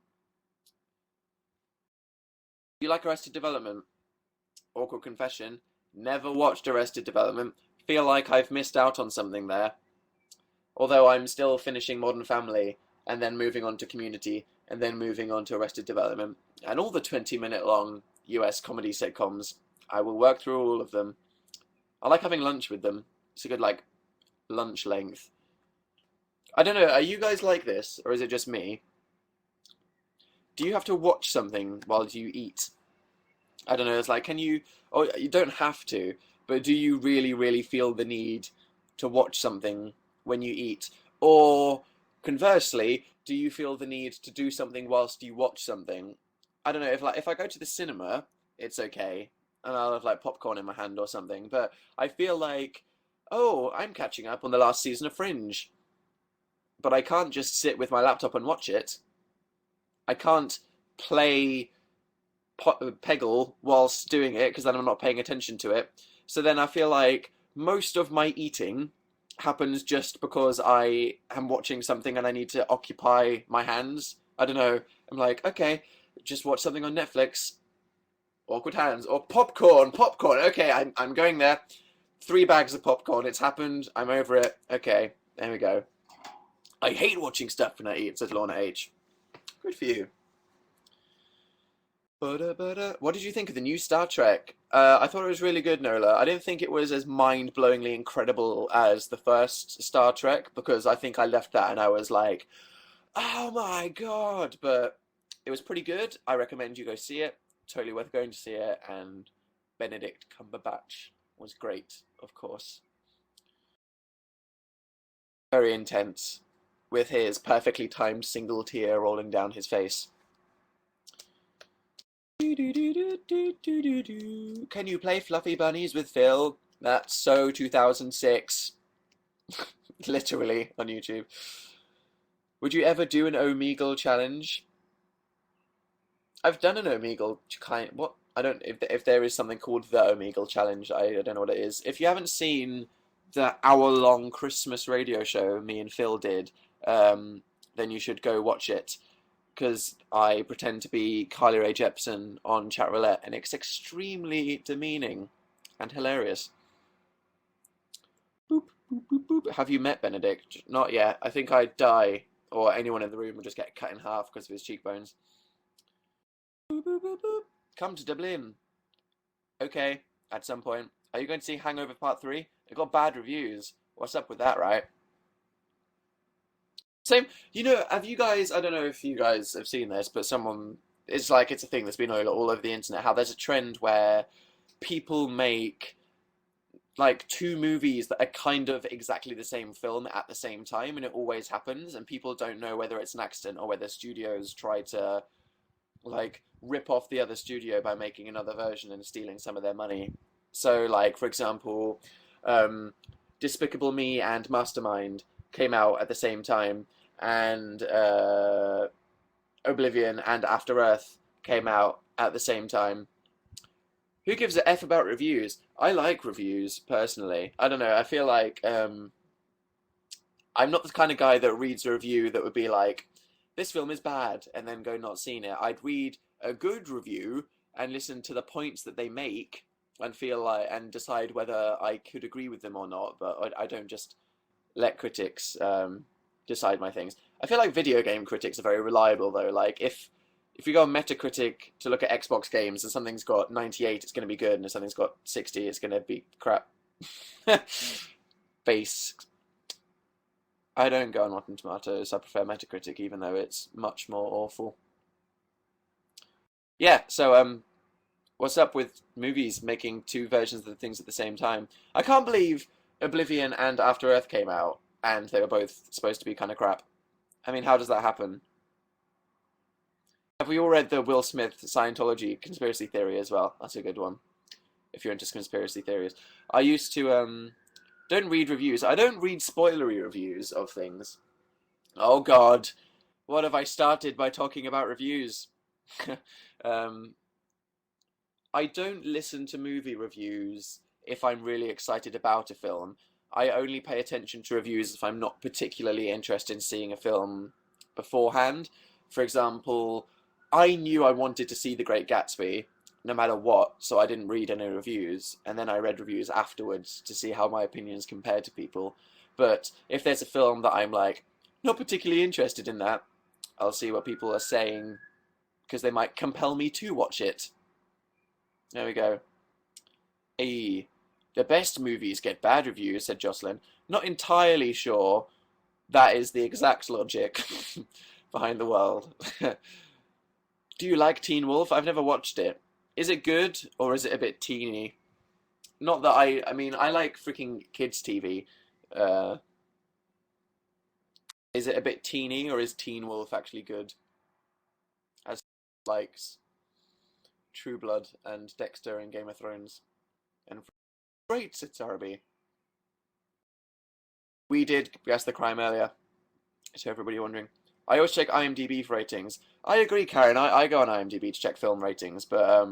Do you like Arrested Development? Awkward confession. Never watched Arrested Development. Feel like I've missed out on something there. Although I'm still finishing Modern Family and then moving on to Community and then moving on to Arrested Development and all the 20-minute long US comedy sitcoms. I will work through all of them. I like having lunch with them. It's a good like lunch length. I don't know, are you guys like this or is it just me? Do you have to watch something while you eat? I don't know, it's like, can you, oh, you don't have to, but do you really, really feel the need to watch something when you eat? Or conversely, do you feel the need to do something whilst you watch something? I don't know, if I go to the cinema, it's okay, and I'll have like popcorn in my hand or something, but I feel like, oh, I'm catching up on the last season of Fringe, but I can't just sit with my laptop and watch it. I can't play Peggle whilst doing it because then I'm not paying attention to it. So then I feel like most of my eating happens just because I am watching something and I need to occupy my hands. I don't know. I'm like, okay, just watch something on Netflix. Awkward hands or popcorn. Popcorn. Okay, I'm going there. 3 bags of popcorn. It's happened. I'm over it. Okay, there we go. I hate watching stuff when I eat, says Lorna H. Good for you. What did you think of the new Star Trek? I thought it was really good, Nola. I didn't think it was as mind-blowingly incredible as the first Star Trek because I think I left that and I was like, oh my god! But it was pretty good. I recommend you go see it. Totally worth going to see it. And Benedict Cumberbatch was great, of course. Very intense, with his perfectly timed single tear rolling down his face. Can you play Fluffy Bunnies with Phil? That's so 2006. Literally on YouTube. Would you ever do an Omegle challenge? I've done an Omegle kind. What? I don't. If there is something called the Omegle challenge, I don't know what it is. If you haven't seen the hour-long Christmas radio show me and Phil did, then you should go watch it because I pretend to be Carly Rae Jepsen on Chat Roulette, and it's extremely demeaning and hilarious. Boop, boop, boop, boop. Have you met Benedict? Not yet. I think I'd die, or anyone in the room would just get cut in half because of his cheekbones. Boop, boop, boop, boop. Come to Dublin. Okay, at some point. Are you going to see Hangover Part 3? It got bad reviews. What's up with that, right? Same, have you guys, I don't know if you guys have seen this, but it's like, it's a thing that's been all over the internet, how there's a trend where people make like two movies that are kind of exactly the same film at the same time, and it always happens, and people don't know whether it's an accident or whether studios try to like rip off the other studio by making another version and stealing some of their money. So, like, for example, Despicable Me and Mastermind came out at the same time, and Oblivion and After Earth came out at the same time. Who gives a F about reviews? I like reviews, personally. I don't know, I feel like I'm not the kind of guy that reads a review that would be like, this film is bad, and then go not seen it. I'd read a good review and listen to the points that they make and feel like and decide whether I could agree with them or not. But I don't just let critics decide my things. I feel like video game critics are very reliable though. Like if you go on Metacritic to look at Xbox games and something's got 98, it's going to be good, and if something's got 60, it's going to be crap. Base. I don't go on Rotten Tomatoes. I prefer Metacritic, even though it's much more awful. Yeah. So what's up with movies making two versions of the things at the same time? I can't believe Oblivion and After Earth came out, and they were both supposed to be kind of crap. I mean, how does that happen? Have we all read the Will Smith Scientology conspiracy theory as well? That's a good one, if you're into conspiracy theories. I used to don't read reviews. I don't read spoilery reviews of things. Oh God, what have I started by talking about reviews? um, I don't listen to movie reviews if I'm really excited about a film. I only pay attention to reviews if I'm not particularly interested in seeing a film beforehand. For example, I knew I wanted to see The Great Gatsby no matter what, so I didn't read any reviews, and then I read reviews afterwards to see how my opinions compared to people. But if there's a film that I'm like, not particularly interested in that, I'll see what people are saying, because they might compel me to watch it. There we go. Hey, the best movies get bad reviews, said Jocelyn. Not entirely sure that is the exact logic behind the world. Do you like Teen Wolf? I've never watched it. Is it good, or is it a bit teeny? Not that I mean, I like freaking kids' TV. Is it a bit teeny, or is Teen Wolf actually good? As likes True Blood and Dexter and Game of Thrones. And great, said Sarabi. We did guess the crime earlier, so everybody wondering. I always check IMDb for ratings. I agree, Karen. I go on IMDb to check film ratings, but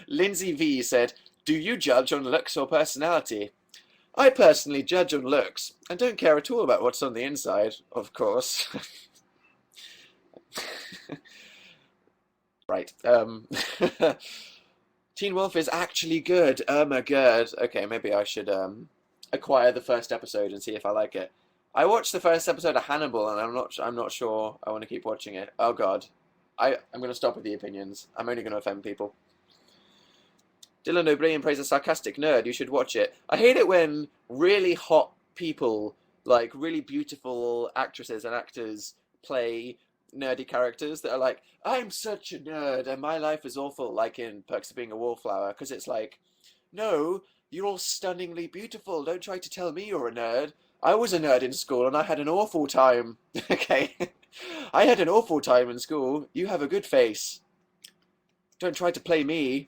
Lindsay V said, "Do you judge on looks or personality?" I personally judge on looks and don't care at all about what's on the inside, of course. Right. Teen Wolf is actually good. Oh my god. Okay, maybe I should acquire the first episode and see if I like it. I watched the first episode of Hannibal and I'm not sure I want to keep watching it. Oh god. I'm gonna stop with the opinions. I'm only gonna offend people. Dylan O'Brien plays a sarcastic nerd. You should watch it. I hate it when really hot people, like really beautiful actresses and actors, play nerdy characters that are like, I'm such a nerd and my life is awful, like in Perks of Being a Wallflower, because it's like, no, you're all stunningly beautiful. Don't try to tell me you're a nerd. I was a nerd in school and I had an awful time. Okay? I had an awful time in school. You have a good face. Don't try to play me.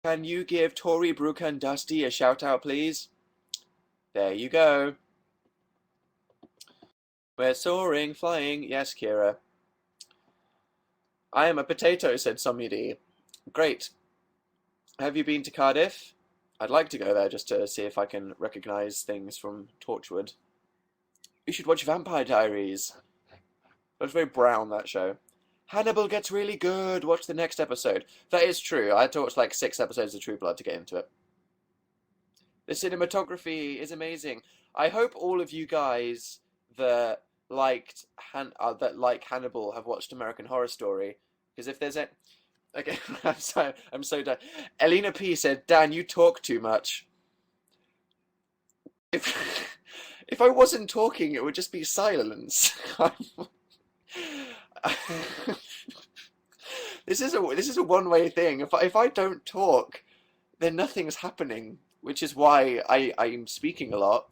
Can you give Tori, Brooke, and Dusty a shout out, please? There you go. We're soaring, flying. Yes, Kira. I am a potato, said Somnidi. Great. Have you been to Cardiff? I'd like to go there just to see if I can recognize things from Torchwood. You should watch Vampire Diaries. It was very brown, that show. Hannibal gets really good. Watch the next episode. That is true. I had to watch like 6 episodes of True Blood to get into it. The cinematography is amazing. I hope all of you guys that like Hannibal have watched American Horror Story, because if there's a okay, I'm so done. Elena P said, "Dan, you talk too much." If I wasn't talking, it would just be silence. This is a one-way thing. If I don't talk, then nothing's happening, which is why I'm speaking a lot.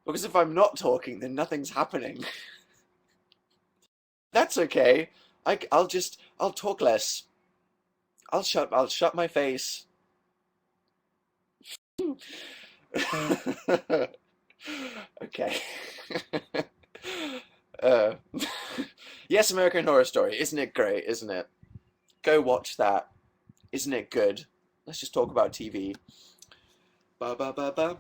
Because if I'm not talking, then nothing's happening. That's okay. I'll talk less. I'll shut my face. Okay. Yes, American Horror Story. Isn't it great? Isn't it? Go watch that. Isn't it good? Let's just talk about TV. Ba ba ba ba.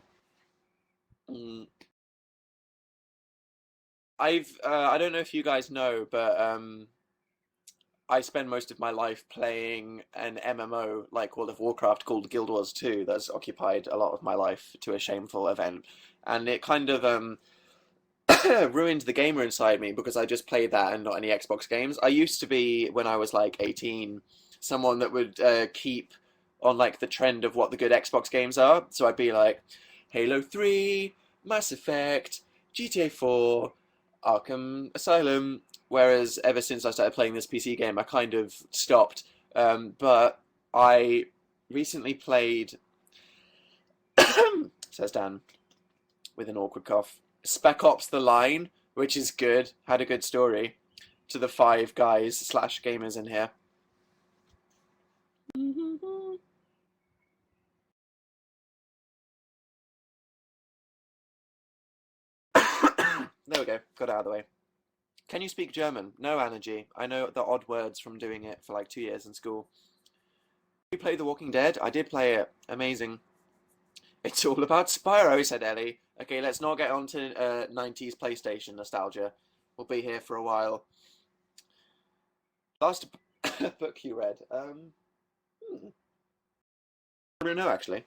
I don't know if you guys know, but I spend most of my life playing an MMO like World of Warcraft called Guild Wars 2 that's occupied a lot of my life to a shameful event. And it kind of ruined the gamer inside me because I just played that and not any Xbox games. I used to be, when I was like 18, someone that would keep on like the trend of what the good Xbox games are. So I'd be like Halo 3, Mass Effect, GTA 4, Arkham Asylum. Whereas ever since I started playing this PC game, I kind of stopped. But I recently played, says Dan, with an awkward cough, Spec Ops: The Line, which is good. Had a good story. To the 5 guys / gamers in here. There we go. Got it out of the way. Can you speak German? No, Energy. I know the odd words from doing it for like 2 years in school. You play The Walking Dead? I did play it. Amazing. It's all about Spyro, said Ellie. Okay, let's not get on to 90s PlayStation nostalgia. We'll be here for a while. Last book you read? I don't know, actually.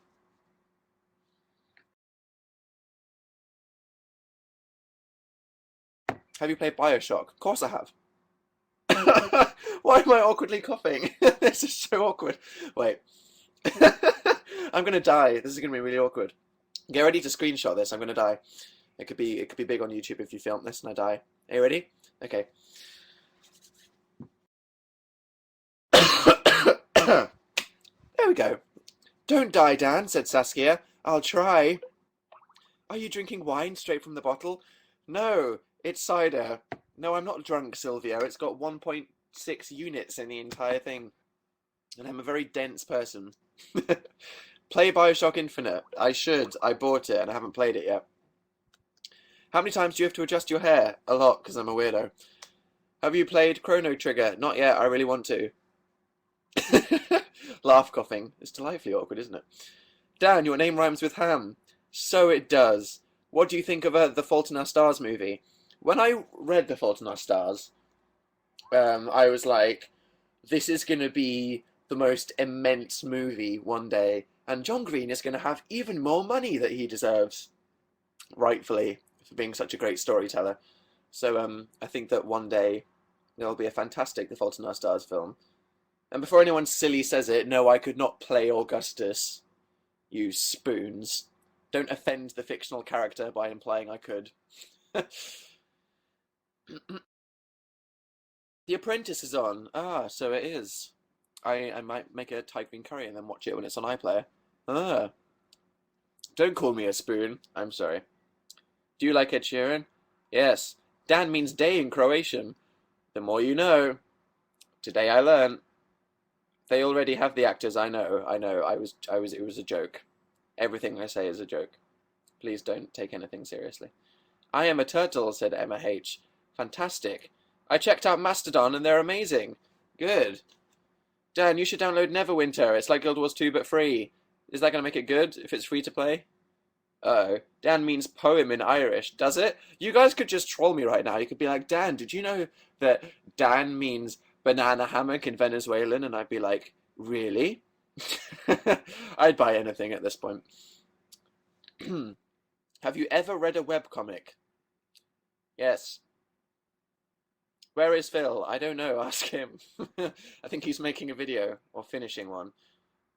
Have you played Bioshock? Of course I have. Why am I awkwardly coughing? This is so awkward. Wait. I'm gonna die. This is gonna be really awkward. Get ready to screenshot this. I'm gonna die. It could be big on YouTube if you film this and I die. Are you ready? Okay. There we go. Don't die, Dan, said Saskia. I'll try. Are you drinking wine straight from the bottle? No, it's cider. No, I'm not drunk, Sylvia. It's got 1.6 units in the entire thing. And I'm a very dense person. Play Bioshock Infinite. I should. I bought it and I haven't played it yet. How many times do you have to adjust your hair? A lot, because I'm a weirdo. Have you played Chrono Trigger? Not yet. I really want to. Laugh coughing. It's delightfully awkward, isn't it? Dan, your name rhymes with ham. So it does. What do you think of the Fault in Our Stars movie? when I read The Fault in Our Stars, I was like, this is going to be the most immense movie one day, and John Green is going to have even more money that he deserves, rightfully, for being such a great storyteller. So I think that one day there'll be a fantastic The Fault in Our Stars film. And before anyone silly says it, no, I could not play Augustus, you spoons. Don't offend the fictional character by implying I could. The Apprentice is on. Ah, so it is. I might make a Thai green curry and then watch it when it's on iPlayer. Ah. Don't call me a spoon. I'm sorry. Do you like Ed Sheeran? Yes. Dan means day in Croatian. The more you know. Today I learned. They already have the actors, I know. It was a joke. Everything I say is a joke. Please don't take anything seriously. I am a turtle, said Emma H. Fantastic. I checked out Mastodon and they're amazing. Good. Dan, you should download Neverwinter. It's like Guild Wars 2 but free. Is that going to make it good if it's free to play? Uh-oh. Dan means poem in Irish. Does it? You guys could just troll me right now. You could be like, Dan, did you know that Dan means banana hammock in Venezuelan? And I'd be like, really? I'd buy anything at this point. Have you ever read a webcomic? Yes. Where is Phil? I don't know. Ask him. I think he's making a video or finishing one. I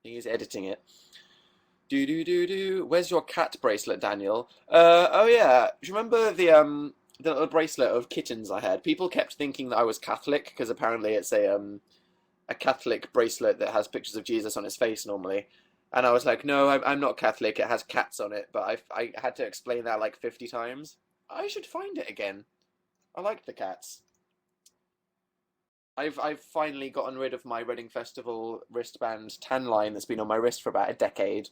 think he's editing it. Do. Where's your cat bracelet, Daniel? Oh yeah. Do you remember the little bracelet of kittens I had? People kept thinking that I was Catholic because apparently it's a Catholic bracelet that has pictures of Jesus on his face normally. And I was like, no, I'm not Catholic. It has cats on it. But I had to explain that like 50 times. I should find it again. I liked the cats. I've finally gotten rid of my Reading Festival wristband tan line that's been on my wrist for about a decade,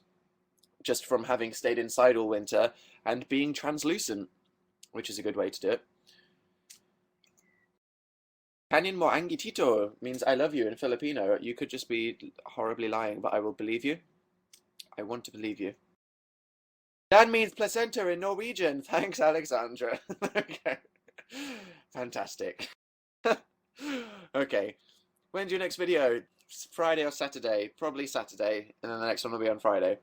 just from having stayed inside all winter and being translucent, which is a good way to do it. Kanyen mo angitito means I love you in Filipino. You could just be horribly lying, but I will believe you. I want to believe you. That means placenta in Norwegian. Thanks, Alexandra. Okay. Fantastic. Okay. When's your next video? Friday or Saturday? Probably Saturday, and then the next one will be on Friday.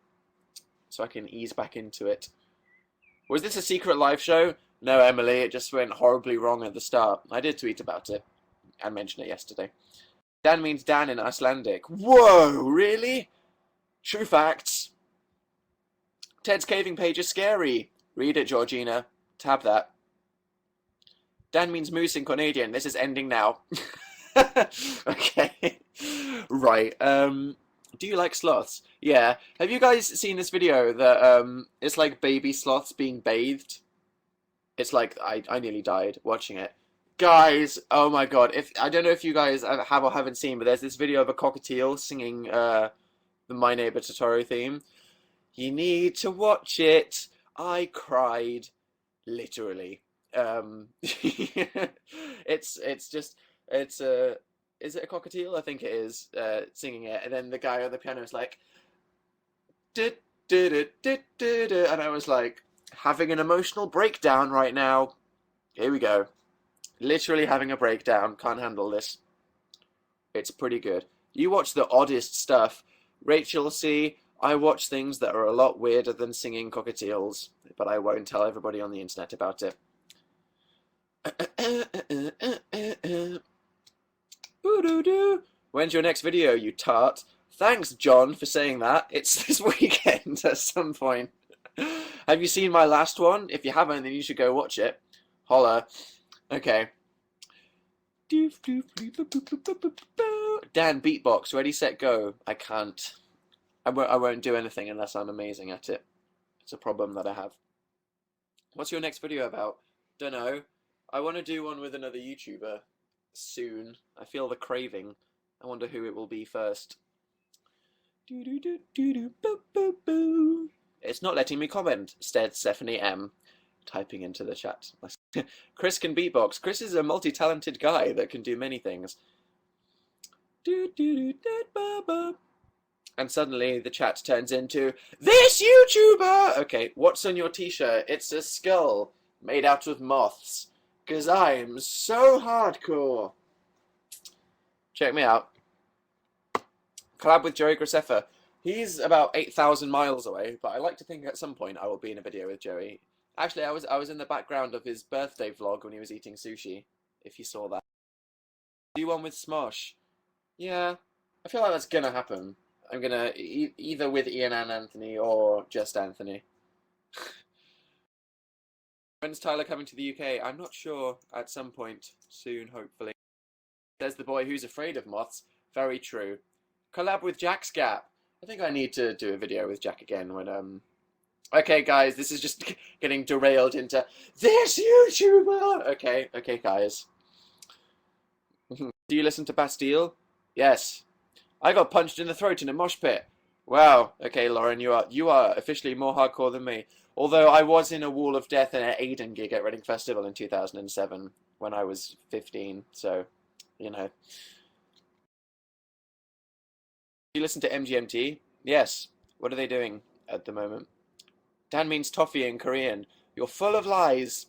So I can ease back into it. Was this a secret live show? No, Emily, it just went horribly wrong at the start. I did tweet about it. I mentioned it yesterday. Dan means Dan in Icelandic. Whoa, really? True facts. Ted's caving page is scary. Read it, Georgina. Tab that. Dan means moose in Canadian. This is ending now. Okay. Right. Do you like sloths? Yeah. Have you guys seen this video that it's like baby sloths being bathed? It's like I nearly died watching it. Guys, oh my god. If I don't know if you guys have or haven't seen, but there's this video of a cockatiel singing the My Neighbor Totoro theme. You need to watch it. I cried literally. It's just is it a cockatiel? I think it is singing it, and then the guy on the piano is like, and I was like having an emotional breakdown right now. Here we go, literally having a breakdown. Can't handle this. It's pretty good. You watch the oddest stuff, Rachel. See, I watch things that are a lot weirder than singing cockatiels, but I won't tell everybody on the internet about it. When's your next video, you tart? Thanks, John, for saying that. It's this weekend at some point. Have you seen my last one? If you haven't, then you should go watch it. Holla. Okay. Dan, beatbox. Ready, set, go. I can't. I won't do anything unless I'm amazing at it. It's a problem that I have. What's your next video about? Dunno. I want to do one with another YouTuber soon. I feel the craving. I wonder who it will be first. It's not letting me comment. Stead Stephanie M. Typing into the chat. Chris can beatbox. Chris is a multi-talented guy that can do many things. And suddenly the chat turns into this YouTuber. Okay, what's on your t-shirt? It's a skull made out of moths. Because I'm so hardcore. Check me out. Collab with Joey Graceffa. He's about 8,000 miles away, but I like to think at some point I will be in a video with Joey. Actually, I was in the background of his birthday vlog when he was eating sushi, if you saw that. Do one with Smosh. Yeah, I feel like that's gonna happen. I'm gonna either with Ian and Anthony or just Anthony. When's Tyler coming to the UK? I'm not sure. At some point soon, hopefully. There's the boy who's afraid of moths. Very true. Collab with Jack's Gap. I think I need to do a video with Jack again when Okay, guys, this is just getting derailed into this YouTuber. Okay, guys. Do you listen to Bastille? Yes. I got punched in the throat in a mosh pit. Wow. Okay, Lauren, you are officially more hardcore than me. Although I was in a Wall of Death and an Aiden gig at Reading Festival in 2007 when I was 15. So, you know. Do you listen to MGMT? Yes. What are they doing at the moment? Dan means toffee in Korean. You're full of lies.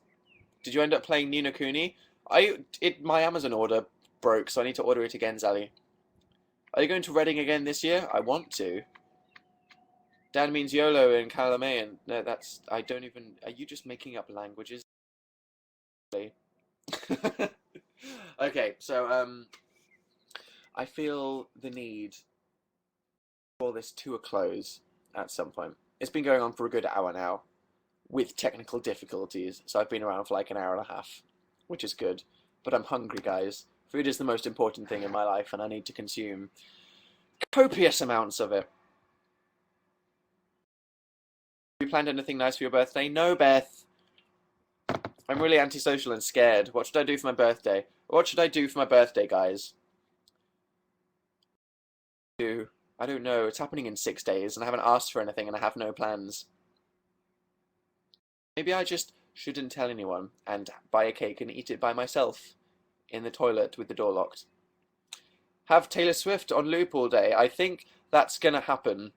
Did you end up playing Ni no Kuni? My Amazon order broke, so I need to order it again, Zally. Are you going to Reading again this year? I want to. Dan means YOLO in Calamayan. No, I don't even... Are you just making up languages? Okay, so, I feel the need for this to a close at some point. It's been going on for a good hour now, with technical difficulties, so I've been around for like an hour and a half, which is good. But I'm hungry, guys. Food is the most important thing in my life, and I need to consume copious amounts of it. Have you planned anything nice for your birthday? No, Beth. I'm really antisocial and scared. What should I do for my birthday? What should I do for my birthday, guys? I don't know. It's happening in 6 days, and I haven't asked for anything, and I have no plans. Maybe I just shouldn't tell anyone and buy a cake and eat it by myself in the toilet with the door locked. Have Taylor Swift on loop all day. I think that's gonna happen.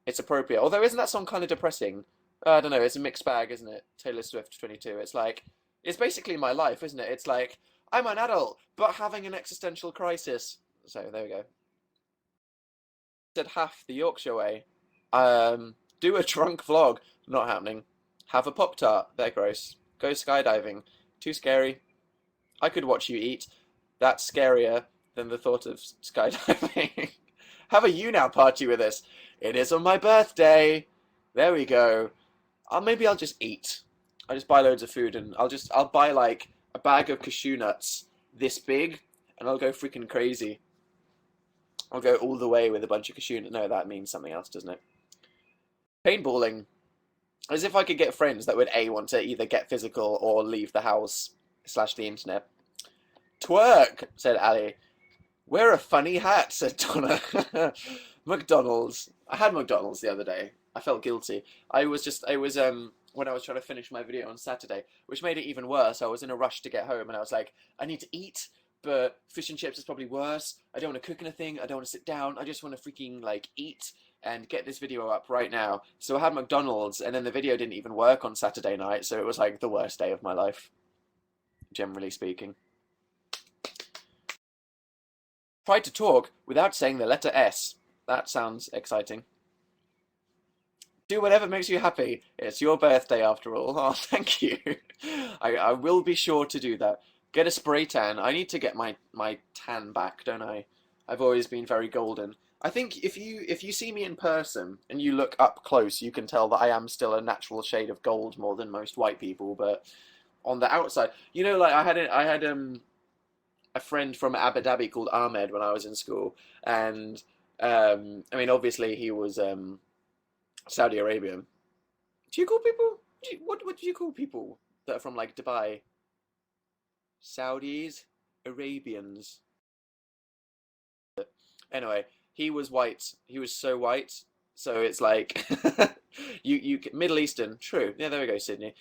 It's appropriate. Although, isn't that song kind of depressing? I don't know. It's a mixed bag, isn't it? Taylor Swift 22. It's like, it's basically my life, isn't it? It's like, I'm an adult, but having an existential crisis. So, there we go. Said half the Yorkshire way. Do a drunk vlog. Not happening. Have a Pop-Tart. They're gross. Go skydiving. Too scary. I could watch you eat. That's scarier than the thought of skydiving. Have a YouNow party with us. It is on my birthday. There we go. Maybe I'll just eat. I'll just buy loads of food and I'll buy like a bag of cashew nuts this big and I'll go freaking crazy. I'll go all the way with a bunch of cashew nuts. No, that means something else, doesn't it? Paintballing. As if I could get friends that would want to either get physical or leave the house / the internet. Twerk, said Ali. Wear a funny hat, said Donna. McDonald's. I had McDonald's the other day. I felt guilty. When I was trying to finish my video on Saturday, which made it even worse. I was in a rush to get home and I was like, I need to eat, but fish and chips is probably worse. I don't want to cook anything. I don't want to sit down. I just want to freaking like eat and get this video up right now. So I had McDonald's and then the video didn't even work on Saturday night. So it was like the worst day of my life, generally speaking. Try to talk without saying the letter S. That sounds exciting. Do whatever makes you happy. It's your birthday after all. Oh, thank you. I will be sure to do that. Get a spray tan. I need to get my tan back, don't I? I've always been very golden. I think if you see me in person and you look up close, you can tell that I am still a natural shade of gold more than most white people. But on the outside, you know, like I had a friend from Abu Dhabi called Ahmed when I was in school, and I mean, obviously he was Saudi Arabian. Do you call people? What do you call people that are from like Dubai? Saudis, Arabians. Anyway, he was white. He was so white. So it's like you Middle Eastern. True. Yeah, there we go, Sydney.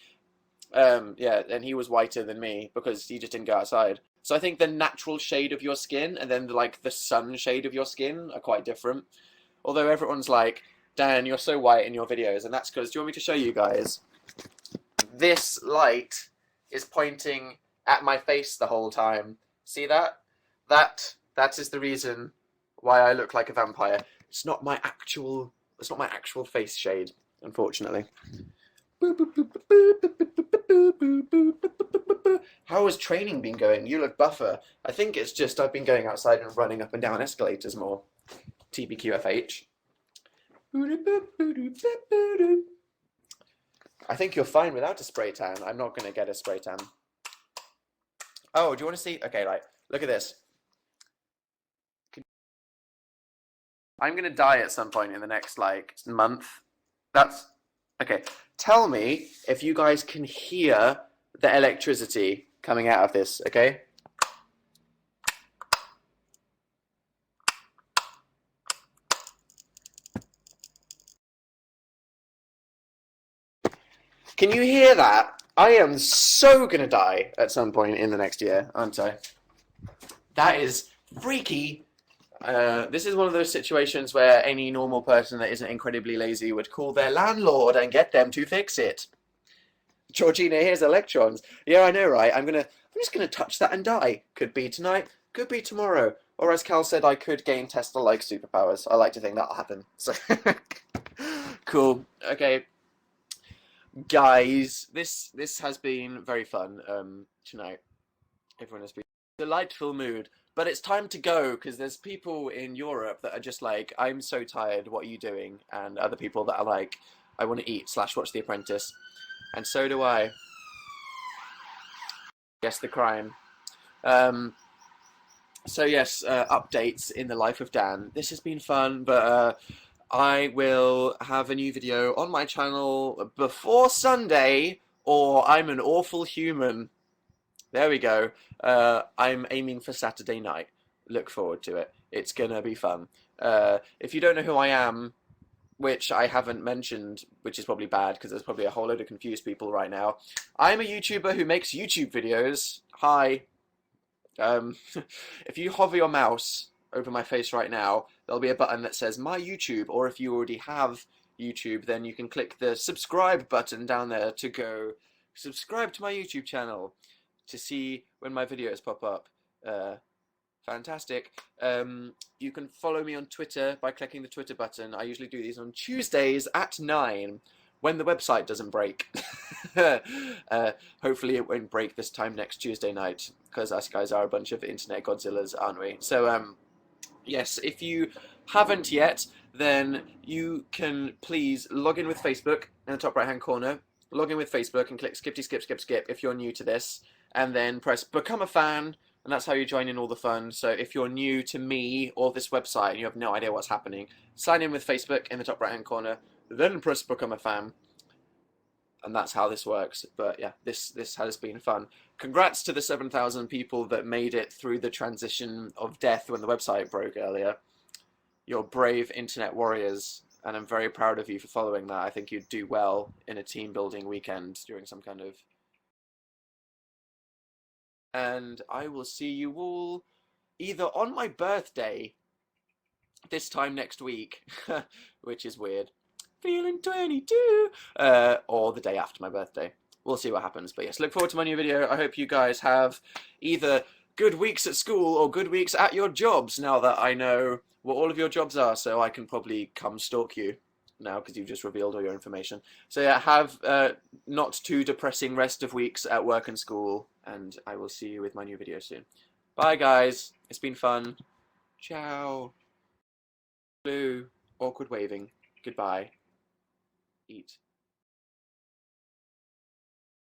Yeah, and he was whiter than me because he just didn't go outside. So I think the natural shade of your skin and then like the sun shade of your skin are quite different. Although everyone's like, Dan, you're so white in your videos, and that's because, do you want me to show you guys? This light is pointing at my face the whole time. See that? That is the reason why I look like a vampire. It's not my actual face shade, unfortunately. How has training been going? You look buffer. I think it's just I've been going outside and running up and down escalators more. TBQFH. I think you're fine without a spray tan. I'm not going to get a spray tan. Oh, do you want to see? Okay, right. Look at this. I'm going to die at some point in the next, like, month. That's... Okay. Tell me if you guys can hear the electricity coming out of this, okay? Can you hear that? I am so gonna die at some point in the next year, aren't I? That is freaky. This is one of those situations where any normal person that isn't incredibly lazy would call their landlord and get them to fix it. Georgina, here's electrons. Yeah, I know, right? I'm just gonna touch that and die. Could be tonight, could be tomorrow. Or as Cal said, I could gain Tesla-like superpowers. I like to think that'll happen. So cool. Okay. Guys, this has been very fun tonight. Everyone has been in a delightful mood, but it's time to go because there's people in Europe that are just like, I'm so tired, what are you doing? And other people that are like, I want to eat / watch The Apprentice. And so do I. Guess the crime. So yes, updates in the life of Dan. This has been fun, but I will have a new video on my channel before Sunday, or I'm an awful human. There we go. I'm aiming for Saturday night. Look forward to it. It's gonna be fun. If you don't know who I am, which I haven't mentioned, which is probably bad because there's probably a whole load of confused people right now. I'm a YouTuber who makes YouTube videos. Hi. If you hover your mouse over my face right now, there'll be a button that says My YouTube, or if you already have YouTube, then you can click the subscribe button down there to go subscribe to my YouTube channel to see when my videos pop up. Fantastic. You can follow me on Twitter by clicking the Twitter button. I usually do these on Tuesdays at 9 when the website doesn't break. Hopefully it won't break this time next Tuesday night, because us guys are a bunch of internet Godzillas, aren't we? So, yes, if you haven't yet, then you can please log in with Facebook in the top right-hand corner. Log in with Facebook and click skip if you're new to this, and then press Become a Fan, and that's how you join in all the fun. So if you're new to me or this website and you have no idea what's happening, sign in with Facebook in the top right-hand corner, then press Become a Fan. And that's how this works. But yeah, this has been fun. Congrats to the 7,000 people that made it through the transition of death when the website broke earlier. You're brave internet warriors, and I'm very proud of you for following that. I think you'd do well in a team building weekend during some kind of... And I will see you all either on my birthday this time next week, which is weird, feeling 22, or the day after my birthday. We'll see what happens. But yes, look forward to my new video. I hope you guys have either good weeks at school or good weeks at your jobs, now that I know what all of your jobs are, so I can probably come stalk you now because you've just revealed all your information. So yeah, have not too depressing rest of weeks at work and school, and I will see you with my new video soon. Bye guys, it's been fun. Ciao. Blue. Awkward waving. Goodbye. Eat.